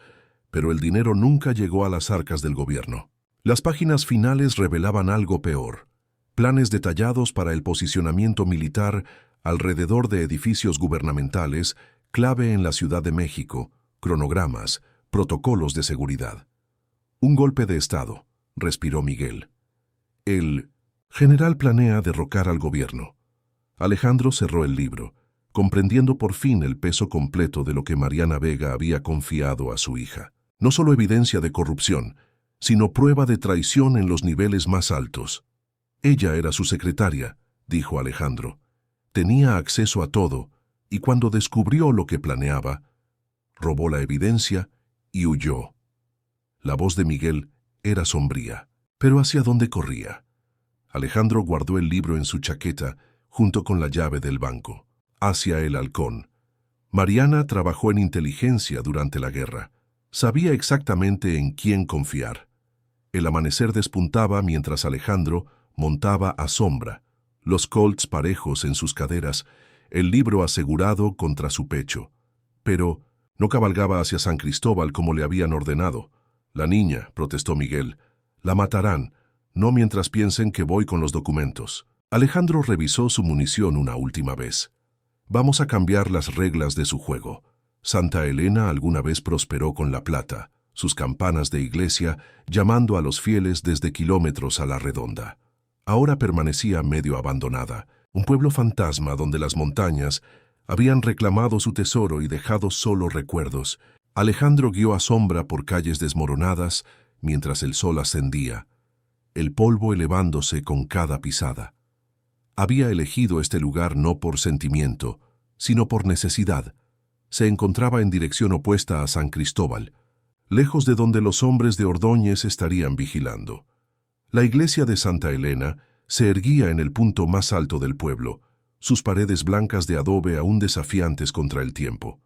pero el dinero nunca llegó a las arcas del gobierno. Las páginas finales revelaban algo peor. Planes detallados para el posicionamiento militar alrededor de edificios gubernamentales, clave en la Ciudad de México, cronogramas, protocolos de seguridad. Un golpe de Estado, respiró Miguel. El general planea derrocar al gobierno. Alejandro cerró el libro, comprendiendo por fin el peso completo de lo que Mariana Vega había confiado a su hija. No solo evidencia de corrupción, sino prueba de traición en los niveles más altos. Ella era su secretaria, dijo Alejandro. Tenía acceso a todo, y cuando descubrió lo que planeaba, robó la evidencia y huyó. La voz de Miguel era sombría, pero ¿hacia dónde corría? Alejandro guardó el libro en su chaqueta, junto con la llave del banco. Hacia el halcón. Mariana trabajó en inteligencia durante la guerra. Sabía exactamente en quién confiar. El amanecer despuntaba mientras Alejandro montaba a sombra, los colts parejos en sus caderas, el libro asegurado contra su pecho. Pero no cabalgaba hacia San Cristóbal como le habían ordenado. La niña, protestó Miguel, la matarán, no mientras piensen que voy con los documentos. Alejandro revisó su munición una última vez. Vamos a cambiar las reglas de su juego. Santa Elena alguna vez prosperó con la plata, sus campanas de iglesia llamando a los fieles desde kilómetros a la redonda. Ahora permanecía medio abandonada, un pueblo fantasma donde las montañas habían reclamado su tesoro y dejado solo recuerdos. Alejandro guió a sombra por calles desmoronadas mientras el sol ascendía, el polvo elevándose con cada pisada. Había elegido este lugar no por sentimiento, sino por necesidad. Se encontraba en dirección opuesta a San Cristóbal, lejos de donde los hombres de Ordóñez estarían vigilando. La iglesia de Santa Elena se erguía en el punto más alto del pueblo, sus paredes blancas de adobe aún desafiantes contra el tiempo.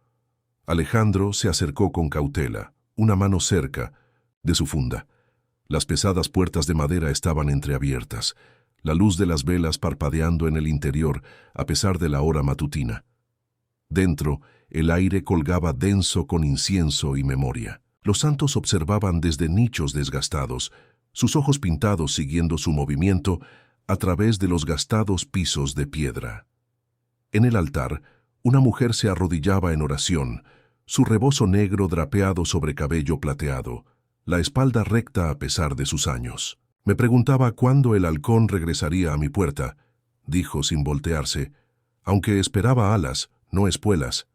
Alejandro se acercó con cautela, una mano cerca de su funda. Las pesadas puertas de madera estaban entreabiertas, la luz de las velas parpadeando en el interior a pesar de la hora matutina. Dentro, el aire colgaba denso con incienso y memoria. Los santos observaban desde nichos desgastados, sus ojos pintados siguiendo su movimiento a través de los gastados pisos de piedra. En el altar, una mujer se arrodillaba en oración, su rebozo negro drapeado sobre cabello plateado, la espalda recta a pesar de sus años. Me preguntaba cuándo el halcón regresaría a mi puerta, dijo sin voltearse, aunque esperaba alas, no espuelas.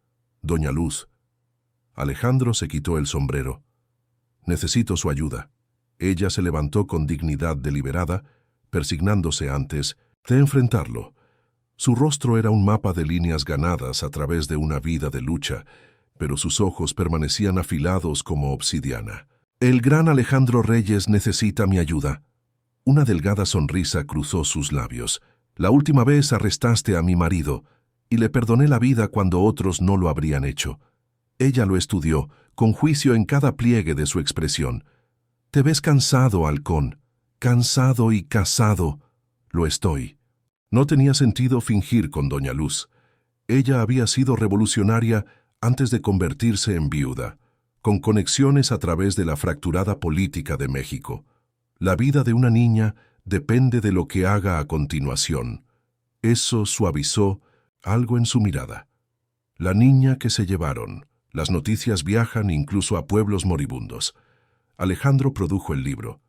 Doña Luz. Alejandro se quitó el sombrero. Necesito su ayuda. Ella se levantó con dignidad deliberada, persignándose antes de enfrentarlo. Su rostro era un mapa de líneas ganadas a través de una vida de lucha, pero sus ojos permanecían afilados como obsidiana. «El gran Alejandro Reyes necesita mi ayuda». Una delgada sonrisa cruzó sus labios. «La última vez arrestaste a mi marido, y le perdoné la vida cuando otros no lo habrían hecho». Ella lo estudió, con juicio en cada pliegue de su expresión. «Te ves cansado, halcón. Cansado y casado». «Lo estoy». No tenía sentido fingir con doña Luz. Ella había sido revolucionaria antes de convertirse en viuda, con conexiones a través de la fracturada política de México. La vida de una niña depende de lo que haga a continuación. Eso suavizó algo en su mirada. La niña que se llevaron. Las noticias viajan incluso a pueblos moribundos. Alejandro produjo el libro.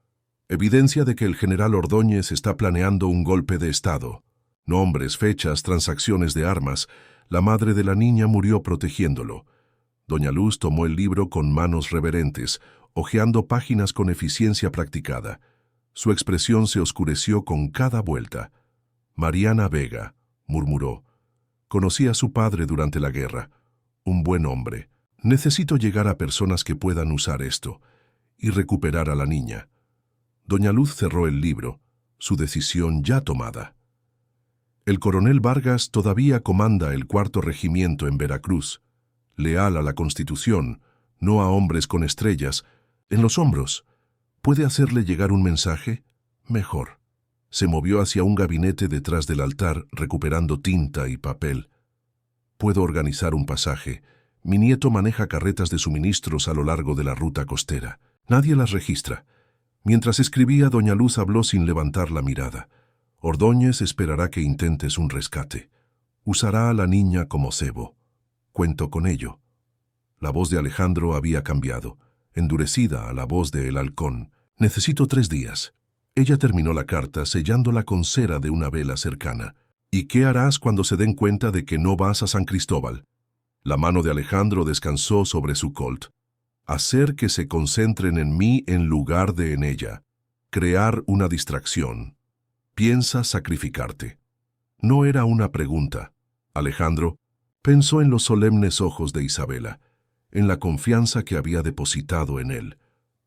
Evidencia de que el general Ordóñez está planeando un golpe de Estado. Nombres, fechas, transacciones de armas. La madre de la niña murió protegiéndolo. Doña Luz tomó el libro con manos reverentes, hojeando páginas con eficiencia practicada. Su expresión se oscureció con cada vuelta. «Mariana Vega», murmuró. «Conocí a su padre durante la guerra. Un buen hombre. Necesito llegar a personas que puedan usar esto y recuperar a la niña». Doña Luz cerró el libro, su decisión ya tomada. El coronel Vargas todavía comanda el 4º Regimiento en Veracruz, leal a la Constitución, no a hombres con estrellas, en los hombros. ¿Puede hacerle llegar un mensaje? Mejor. Se movió hacia un gabinete detrás del altar, recuperando tinta y papel. «Puedo organizar un pasaje. Mi nieto maneja carretas de suministros a lo largo de la ruta costera. Nadie las registra». Mientras escribía, doña Luz habló sin levantar la mirada. «Ordóñez esperará que intentes un rescate. Usará a la niña como cebo. Cuento con ello». La voz de Alejandro había cambiado, endurecida a la voz de El Halcón. «Necesito 3 días». Ella terminó la carta sellándola con cera de una vela cercana. «¿Y qué harás cuando se den cuenta de que no vas a San Cristóbal?» La mano de Alejandro descansó sobre su colt. «Hacer que se concentren en mí en lugar de en ella. Crear una distracción. Piensas sacrificarte». No era una pregunta. Alejandro pensó en los solemnes ojos de Isabela, en la confianza que había depositado en él.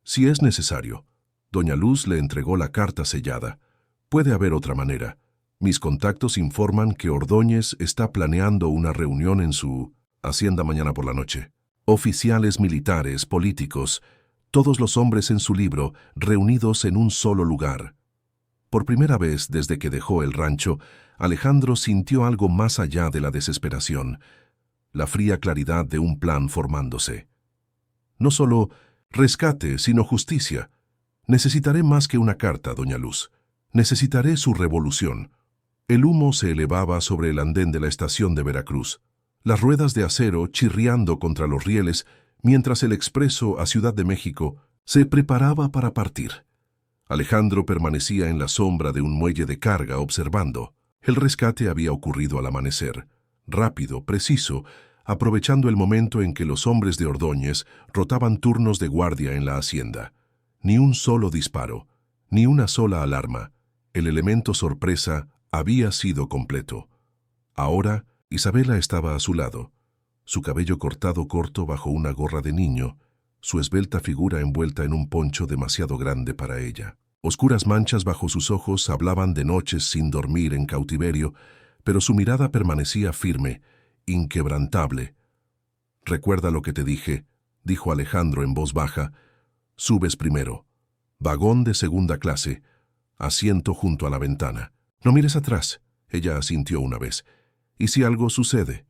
«Si es necesario». Doña Luz le entregó la carta sellada. «Puede haber otra manera. Mis contactos informan que Ordóñez está planeando una reunión en su hacienda mañana por la noche. Oficiales militares, políticos, todos los hombres en su libro, reunidos en un solo lugar». Por primera vez desde que dejó el rancho, Alejandro sintió algo más allá de la desesperación, la fría claridad de un plan formándose. «No solo rescate, sino justicia. Necesitaré más que una carta, doña Luz. Necesitaré su revolución». El humo se elevaba sobre el andén de la estación de Veracruz, las ruedas de acero chirriando contra los rieles, mientras el expreso a Ciudad de México se preparaba para partir. Alejandro permanecía en la sombra de un muelle de carga observando. El rescate había ocurrido al amanecer, rápido, preciso, aprovechando el momento en que los hombres de Ordóñez rotaban turnos de guardia en la hacienda. Ni un solo disparo, ni una sola alarma. El elemento sorpresa había sido completo. Ahora, Isabela estaba a su lado, su cabello cortado corto bajo una gorra de niño, su esbelta figura envuelta en un poncho demasiado grande para ella. Oscuras manchas bajo sus ojos hablaban de noches sin dormir en cautiverio, pero su mirada permanecía firme, inquebrantable. «Recuerda lo que te dije», dijo Alejandro en voz baja. «Subes primero. Vagón de 2ª clase. Asiento junto a la ventana. No mires atrás», ella asintió una vez. «¿Y si algo sucede?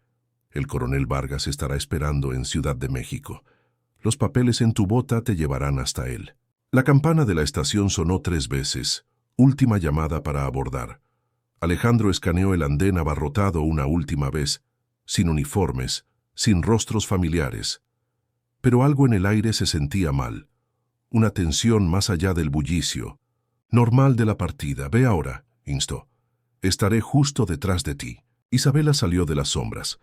El coronel Vargas estará esperando en Ciudad de México. Los papeles en tu bota te llevarán hasta él». La campana de la estación sonó 3 veces. Última llamada para abordar. Alejandro escaneó el andén abarrotado una última vez, sin uniformes, sin rostros familiares. Pero algo en el aire se sentía mal. Una tensión más allá del bullicio. «Normal de la partida. Ve ahora», instó. «Estaré justo detrás de ti». Isabela salió de las sombras,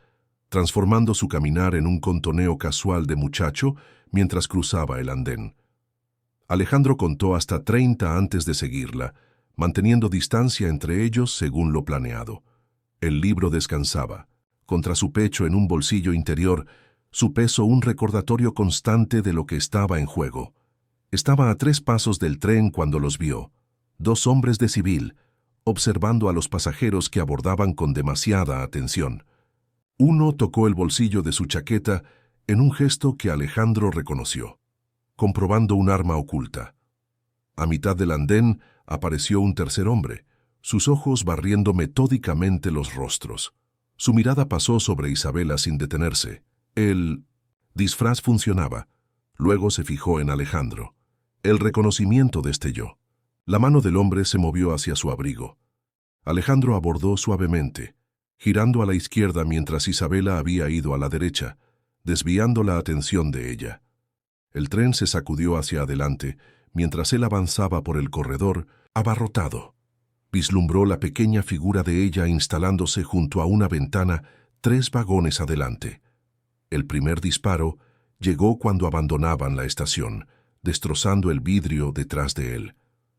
transformando su caminar en un contoneo casual de muchacho mientras cruzaba el andén. Alejandro contó hasta 30 antes de seguirla, manteniendo distancia entre ellos según lo planeado. El libro descansaba, contra su pecho en un bolsillo interior, su peso un recordatorio constante de lo que estaba en juego. Estaba a 3 pasos del tren cuando los vio, 2 hombres de civil, observando a los pasajeros que abordaban con demasiada atención. Uno tocó el bolsillo de su chaqueta en un gesto que Alejandro reconoció, comprobando un arma oculta. A mitad del andén apareció un tercer hombre, sus ojos barriendo metódicamente los rostros. Su mirada pasó sobre Isabela sin detenerse. El disfraz funcionaba. Luego se fijó en Alejandro. El reconocimiento destelló. La mano del hombre se movió hacia su abrigo. Alejandro abordó suavemente, girando a la izquierda mientras Isabela había ido a la derecha, desviando la atención de ella. El tren se sacudió hacia adelante mientras él avanzaba por el corredor, abarrotado. Vislumbró la pequeña figura de ella instalándose junto a una ventana 3 vagones adelante. El primer disparo llegó cuando abandonaban la estación, destrozando el vidrio detrás de él.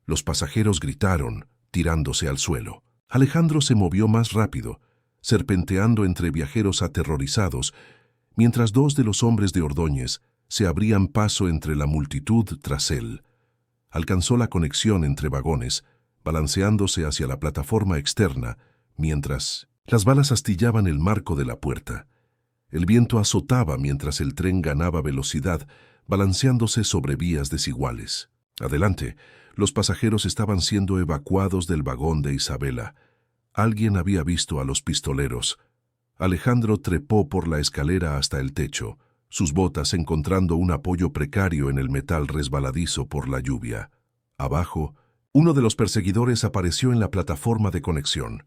Los pasajeros gritaron, tirándose al suelo. Alejandro se movió más rápido, serpenteando entre viajeros aterrorizados, mientras 2 de los hombres de Ordóñez se abrían paso entre la multitud tras él. Alcanzó la conexión entre vagones, balanceándose hacia la plataforma externa, mientras las balas astillaban el marco de la puerta. El viento azotaba mientras el tren ganaba velocidad, balanceándose sobre vías desiguales. Adelante, los pasajeros estaban siendo evacuados del vagón de Isabela. Alguien había visto a los pistoleros. Alejandro trepó por la escalera hasta el techo, sus botas encontrando un apoyo precario en el metal resbaladizo por la lluvia. Abajo, uno de los perseguidores apareció en la plataforma de conexión.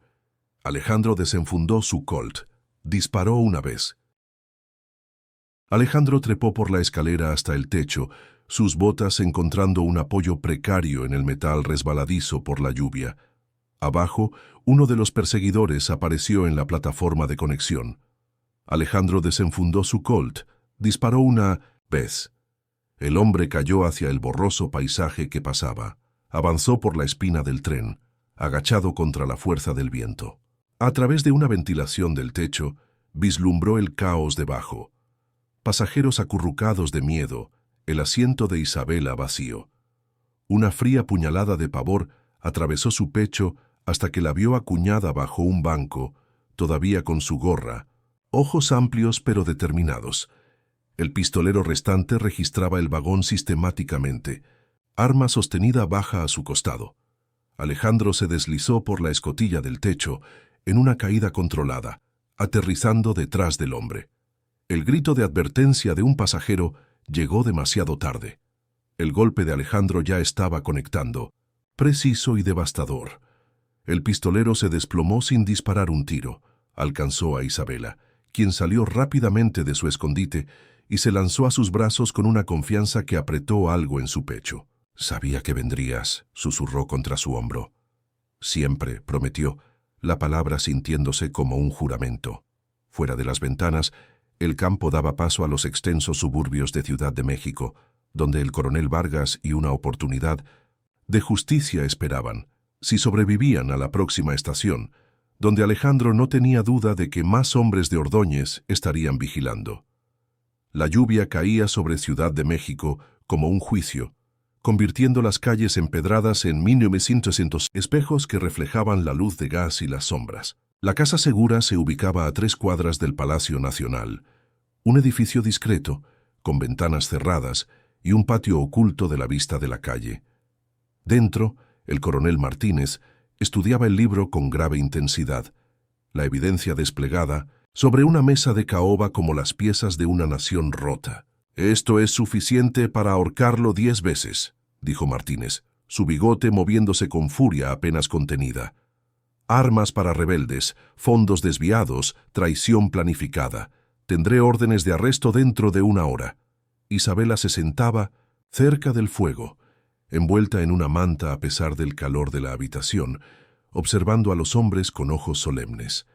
Alejandro desenfundó su Colt. Disparó una vez. Alejandro trepó por la escalera hasta el techo, sus botas encontrando un apoyo precario en el metal resbaladizo por la lluvia. Abajo, uno de los perseguidores apareció en la plataforma de conexión. Alejandro desenfundó su Colt. Disparó una vez. El hombre cayó hacia el borroso paisaje que pasaba. Avanzó por la espina del tren, agachado contra la fuerza del viento. A través de una ventilación del techo, vislumbró el caos debajo. Pasajeros acurrucados de miedo, el asiento de Isabela vacío. Una fría puñalada de pavor atravesó su pecho hasta que la vio acuñada bajo un banco, todavía con su gorra, ojos amplios pero determinados. El pistolero restante registraba el vagón sistemáticamente, arma sostenida baja a su costado. Alejandro se deslizó por la escotilla del techo en una caída controlada, aterrizando detrás del hombre. El grito de advertencia de un pasajero llegó demasiado tarde. El golpe de Alejandro ya estaba conectando, preciso y devastador. El pistolero se desplomó sin disparar un tiro. Alcanzó a Isabela, quien salió rápidamente de su escondite y se lanzó a sus brazos con una confianza que apretó algo en su pecho. «Sabía que vendrías», susurró contra su hombro. «Siempre», prometió, la palabra sintiéndose como un juramento. Fuera de las ventanas, el campo daba paso a los extensos suburbios de Ciudad de México, donde el coronel Vargas y una oportunidad de justicia esperaban, si sobrevivían a la próxima estación, donde Alejandro no tenía duda de que más hombres de Ordóñez estarían vigilando. La lluvia caía sobre Ciudad de México como un juicio, convirtiendo las calles empedradas en 1900 espejos que reflejaban la luz de gas y las sombras. La Casa Segura se ubicaba a 3 cuadras del Palacio Nacional, un edificio discreto, con ventanas cerradas y un patio oculto de la vista de la calle. Dentro, el coronel Martínez estudiaba el libro con grave intensidad, la evidencia desplegada sobre una mesa de caoba como las piezas de una nación rota. «Esto es suficiente para ahorcarlo 10 veces», dijo Martínez, su bigote moviéndose con furia apenas contenida. «Armas para rebeldes, fondos desviados, traición planificada. Tendré órdenes de arresto dentro de 1 hora». Isabela se sentaba cerca del fuego, envuelta en una manta a pesar del calor de la habitación, observando a los hombres con ojos solemnes.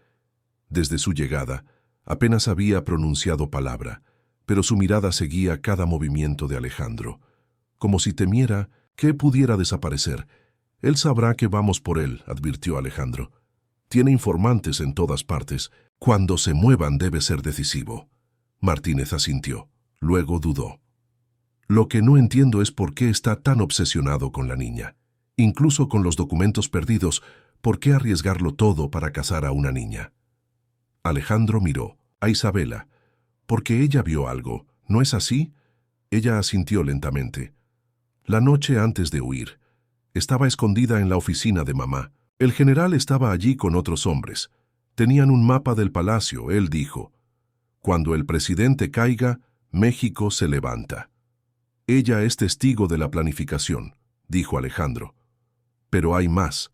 Desde su llegada, apenas había pronunciado palabra, pero su mirada seguía cada movimiento de Alejandro, como si temiera que pudiera desaparecer. «Él sabrá que vamos por él», advirtió Alejandro. «Tiene informantes en todas partes. Cuando se muevan debe ser decisivo». Martínez asintió. Luego dudó. Lo que no entiendo es por qué está tan obsesionado con la niña. Incluso con los documentos perdidos, ¿por qué arriesgarlo todo para casar a una niña? Alejandro miró a Isabela. Porque ella vio algo, ¿no es así? Ella asintió lentamente. La noche antes de huir, estaba escondida en la oficina de mamá. El general estaba allí con otros hombres. Tenían un mapa del palacio, él dijo. Cuando el presidente caiga, México se levanta. Ella es testigo de la planificación, dijo Alejandro. Pero hay más.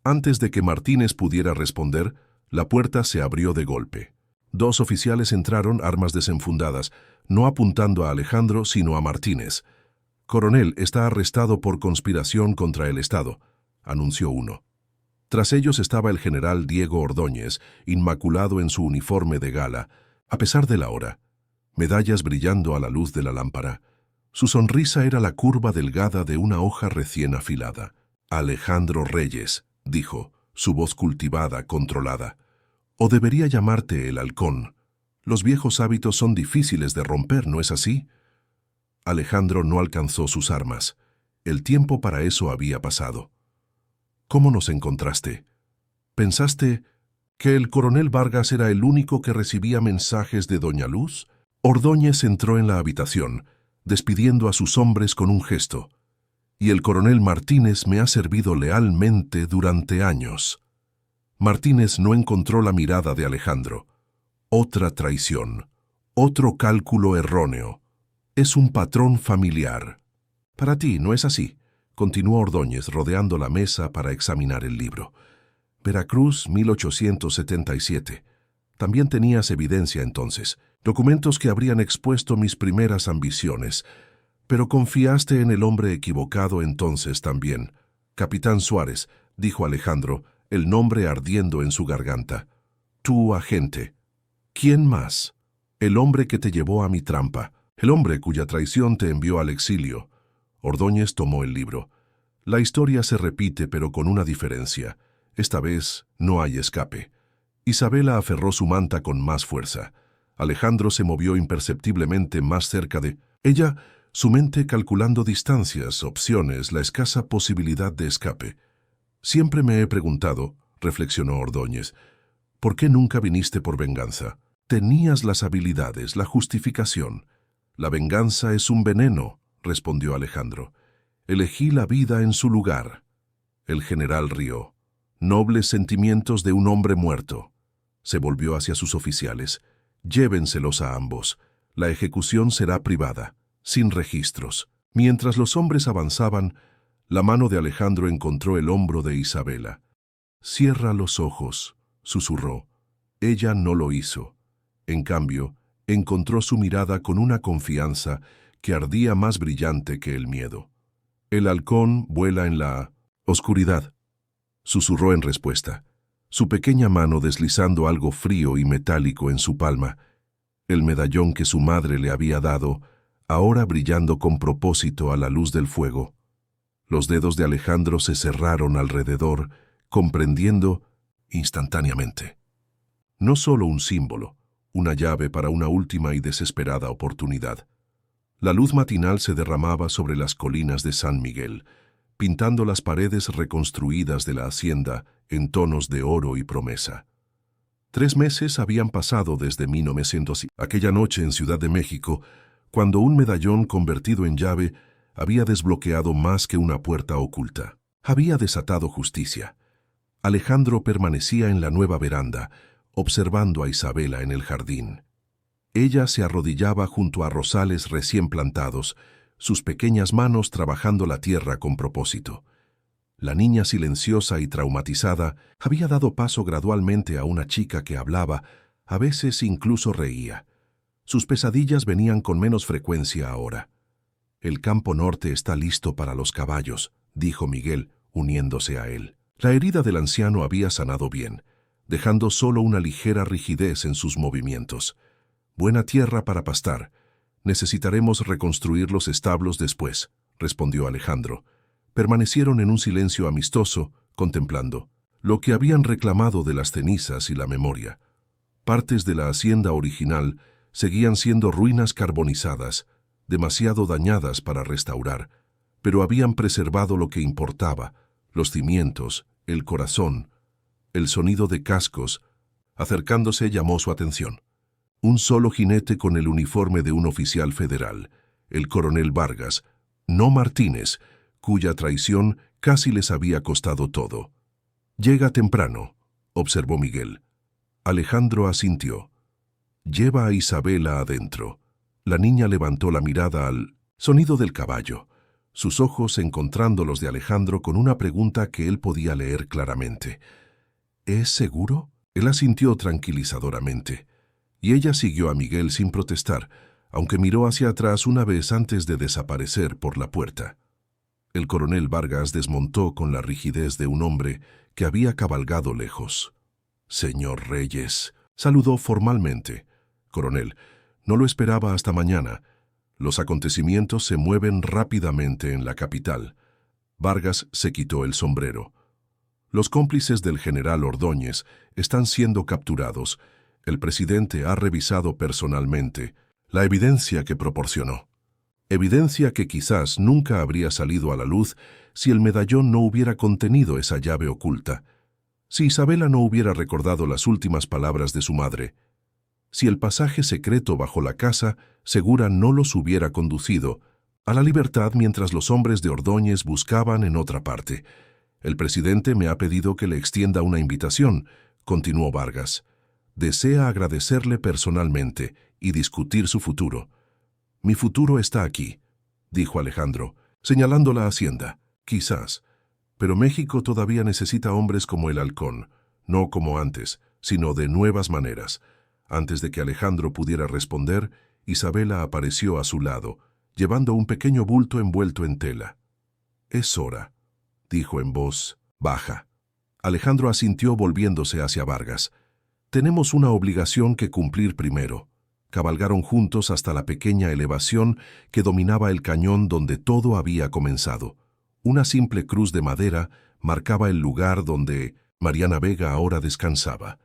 Antes de que Martínez pudiera responder, la puerta se abrió de golpe. 2 oficiales entraron, armas desenfundadas, no apuntando a Alejandro, sino a Martínez. «Coronel, está arrestado por conspiración contra el Estado», anunció uno. Tras ellos estaba el general Diego Ordóñez, inmaculado en su uniforme de gala, a pesar de la hora, medallas brillando a la luz de la lámpara. Su sonrisa era la curva delgada de una hoja recién afilada. «Alejandro Reyes», dijo, su voz cultivada, controlada. «O debería llamarte el halcón. Los viejos hábitos son difíciles de romper, ¿no es así?» Alejandro no alcanzó sus armas. El tiempo para eso había pasado. «¿Cómo nos encontraste? ¿Pensaste que el coronel Vargas era el único que recibía mensajes de Doña Luz?» Ordóñez entró en la habitación, despidiendo a sus hombres con un gesto. «Y el coronel Martínez me ha servido lealmente durante años». Martínez no encontró la mirada de Alejandro. Otra traición, otro cálculo erróneo. Es un patrón familiar. «Para ti, ¿no es así?», continuó Ordóñez, rodeando la mesa para examinar el libro. «Veracruz, 1877. También tenías evidencia entonces, documentos que habrían expuesto mis primeras ambiciones. Pero confiaste en el hombre equivocado entonces también. Capitán Suárez», dijo Alejandro, el nombre ardiendo en su garganta. «Tu agente. ¿Quién más? El hombre que te llevó a mi trampa. El hombre cuya traición te envió al exilio». Ordóñez tomó el libro. «La historia se repite, pero con una diferencia. Esta vez no hay escape». Isabela aferró su manta con más fuerza. Alejandro se movió imperceptiblemente más cerca de ella, su mente calculando distancias, opciones, la escasa posibilidad de escape. «Siempre me he preguntado», reflexionó Ordóñez, «¿por qué nunca viniste por venganza? Tenías las habilidades, la justificación». «La venganza es un veneno», respondió Alejandro. «Elegí la vida en su lugar». El general rió. «Nobles sentimientos de un hombre muerto». Se volvió hacia sus oficiales. «Llévenselos a ambos. La ejecución será privada, sin registros». Mientras los hombres avanzaban, la mano de Alejandro encontró el hombro de Isabela. «Cierra los ojos», susurró. Ella no lo hizo. En cambio, encontró su mirada con una confianza que ardía más brillante que el miedo. «El halcón vuela en la oscuridad», susurró en respuesta, su pequeña mano deslizando algo frío y metálico en su palma, el medallón que su madre le había dado, ahora brillando con propósito a la luz del fuego. Los dedos de Alejandro se cerraron alrededor, comprendiendo instantáneamente. No solo un símbolo, una llave para una última y desesperada oportunidad. La luz matinal se derramaba sobre las colinas de San Miguel, pintando las paredes reconstruidas de la hacienda en tonos de oro y promesa. 3 meses habían pasado desde 1900, aquella noche en Ciudad de México, cuando un medallón convertido en llave había desbloqueado más que una puerta oculta. Había desatado justicia. Alejandro permanecía en la nueva veranda, observando a Isabela en el jardín. Ella se arrodillaba junto a rosales recién plantados, sus pequeñas manos trabajando la tierra con propósito. La niña silenciosa y traumatizada había dado paso gradualmente a una chica que hablaba, a veces incluso reía. Sus pesadillas venían con menos frecuencia ahora. «El campo norte está listo para los caballos», dijo Miguel, uniéndose a él. La herida del anciano había sanado bien, dejando solo una ligera rigidez en sus movimientos. «Buena tierra para pastar. Necesitaremos reconstruir los establos después», respondió Alejandro. Permanecieron en un silencio amistoso, contemplando lo que habían reclamado de las cenizas y la memoria. Partes de la hacienda original Seguían siendo ruinas carbonizadas, demasiado dañadas para restaurar, pero habían preservado lo que importaba: los cimientos, el corazón. El sonido de cascos, acercándose, llamó su atención. Un solo jinete con el uniforme de un oficial federal, el coronel Vargas, no Martínez, cuya traición casi les había costado todo. «Llega temprano», observó Miguel. Alejandro asintió. «Lleva a Isabela adentro». La niña levantó la mirada al sonido del caballo, sus ojos encontrando los de Alejandro con una pregunta que él podía leer claramente. «¿Es seguro?». Él asintió tranquilizadoramente, y ella siguió a Miguel sin protestar, aunque miró hacia atrás una vez antes de desaparecer por la puerta. El coronel Vargas desmontó con la rigidez de un hombre que había cabalgado lejos. «Señor Reyes», saludó formalmente. «Coronel, no lo esperaba hasta mañana. Los acontecimientos se mueven rápidamente en la capital». Vargas se quitó el sombrero. «Los cómplices del general Ordóñez están siendo capturados. El presidente ha revisado personalmente la evidencia que proporcionó. Evidencia que quizás nunca habría salido a la luz si el medallón no hubiera contenido esa llave oculta, si Isabela no hubiera recordado las últimas palabras de su madre, si el pasaje secreto bajo la casa segura no los hubiera conducido a la libertad mientras los hombres de Ordóñez buscaban en otra parte. El presidente me ha pedido que le extienda una invitación», continuó Vargas. «Desea agradecerle personalmente y discutir su futuro». «Mi futuro está aquí», dijo Alejandro, señalando la hacienda. «Quizás. Pero México todavía necesita hombres como el Halcón, no como antes, sino de nuevas maneras». Antes de que Alejandro pudiera responder, Isabela apareció a su lado, llevando un pequeño bulto envuelto en tela. «Es hora», dijo en voz baja. Alejandro asintió volviéndose hacia Vargas. «Tenemos una obligación que cumplir primero». Cabalgaron juntos hasta la pequeña elevación que dominaba el cañón donde todo había comenzado. Una simple cruz de madera marcaba el lugar donde Mariana Vega ahora descansaba.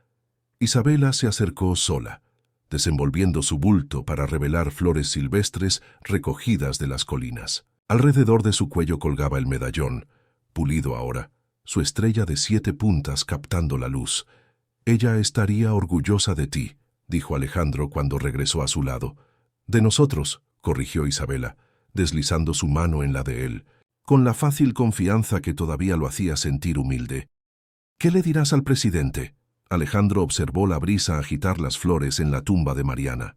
Isabela se acercó sola, desenvolviendo su bulto para revelar flores silvestres recogidas de las colinas. Alrededor de su cuello colgaba el medallón, pulido ahora, su estrella de 7 puntas captando la luz. «Ella estaría orgullosa de ti», dijo Alejandro cuando regresó a su lado. «De nosotros», corrigió Isabela, deslizando su mano en la de él, con la fácil confianza que todavía lo hacía sentir humilde. «¿Qué le dirás al presidente?». Alejandro observó la brisa agitar las flores en la tumba de Mariana.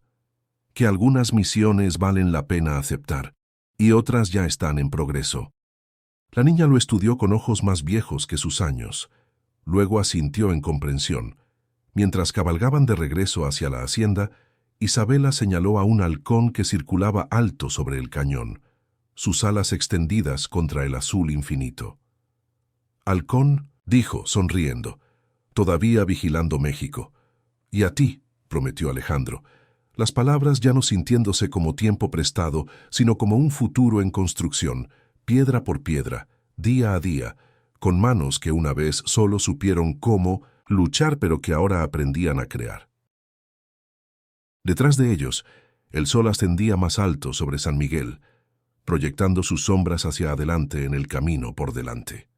«Que algunas misiones valen la pena aceptar, y otras ya están en progreso». La niña lo estudió con ojos más viejos que sus años. Luego asintió en comprensión. Mientras cabalgaban de regreso hacia la hacienda, Isabela señaló a un halcón que circulaba alto sobre el cañón, sus alas extendidas contra el azul infinito. «Halcón», dijo, sonriendo, «todavía vigilando México». «Y a ti», prometió Alejandro, las palabras ya no sintiéndose como tiempo prestado, sino como un futuro en construcción, piedra por piedra, día a día, con manos que una vez solo supieron cómo luchar, pero que ahora aprendían a crear. Detrás de ellos, el sol ascendía más alto sobre San Miguel, proyectando sus sombras hacia adelante en el camino por delante.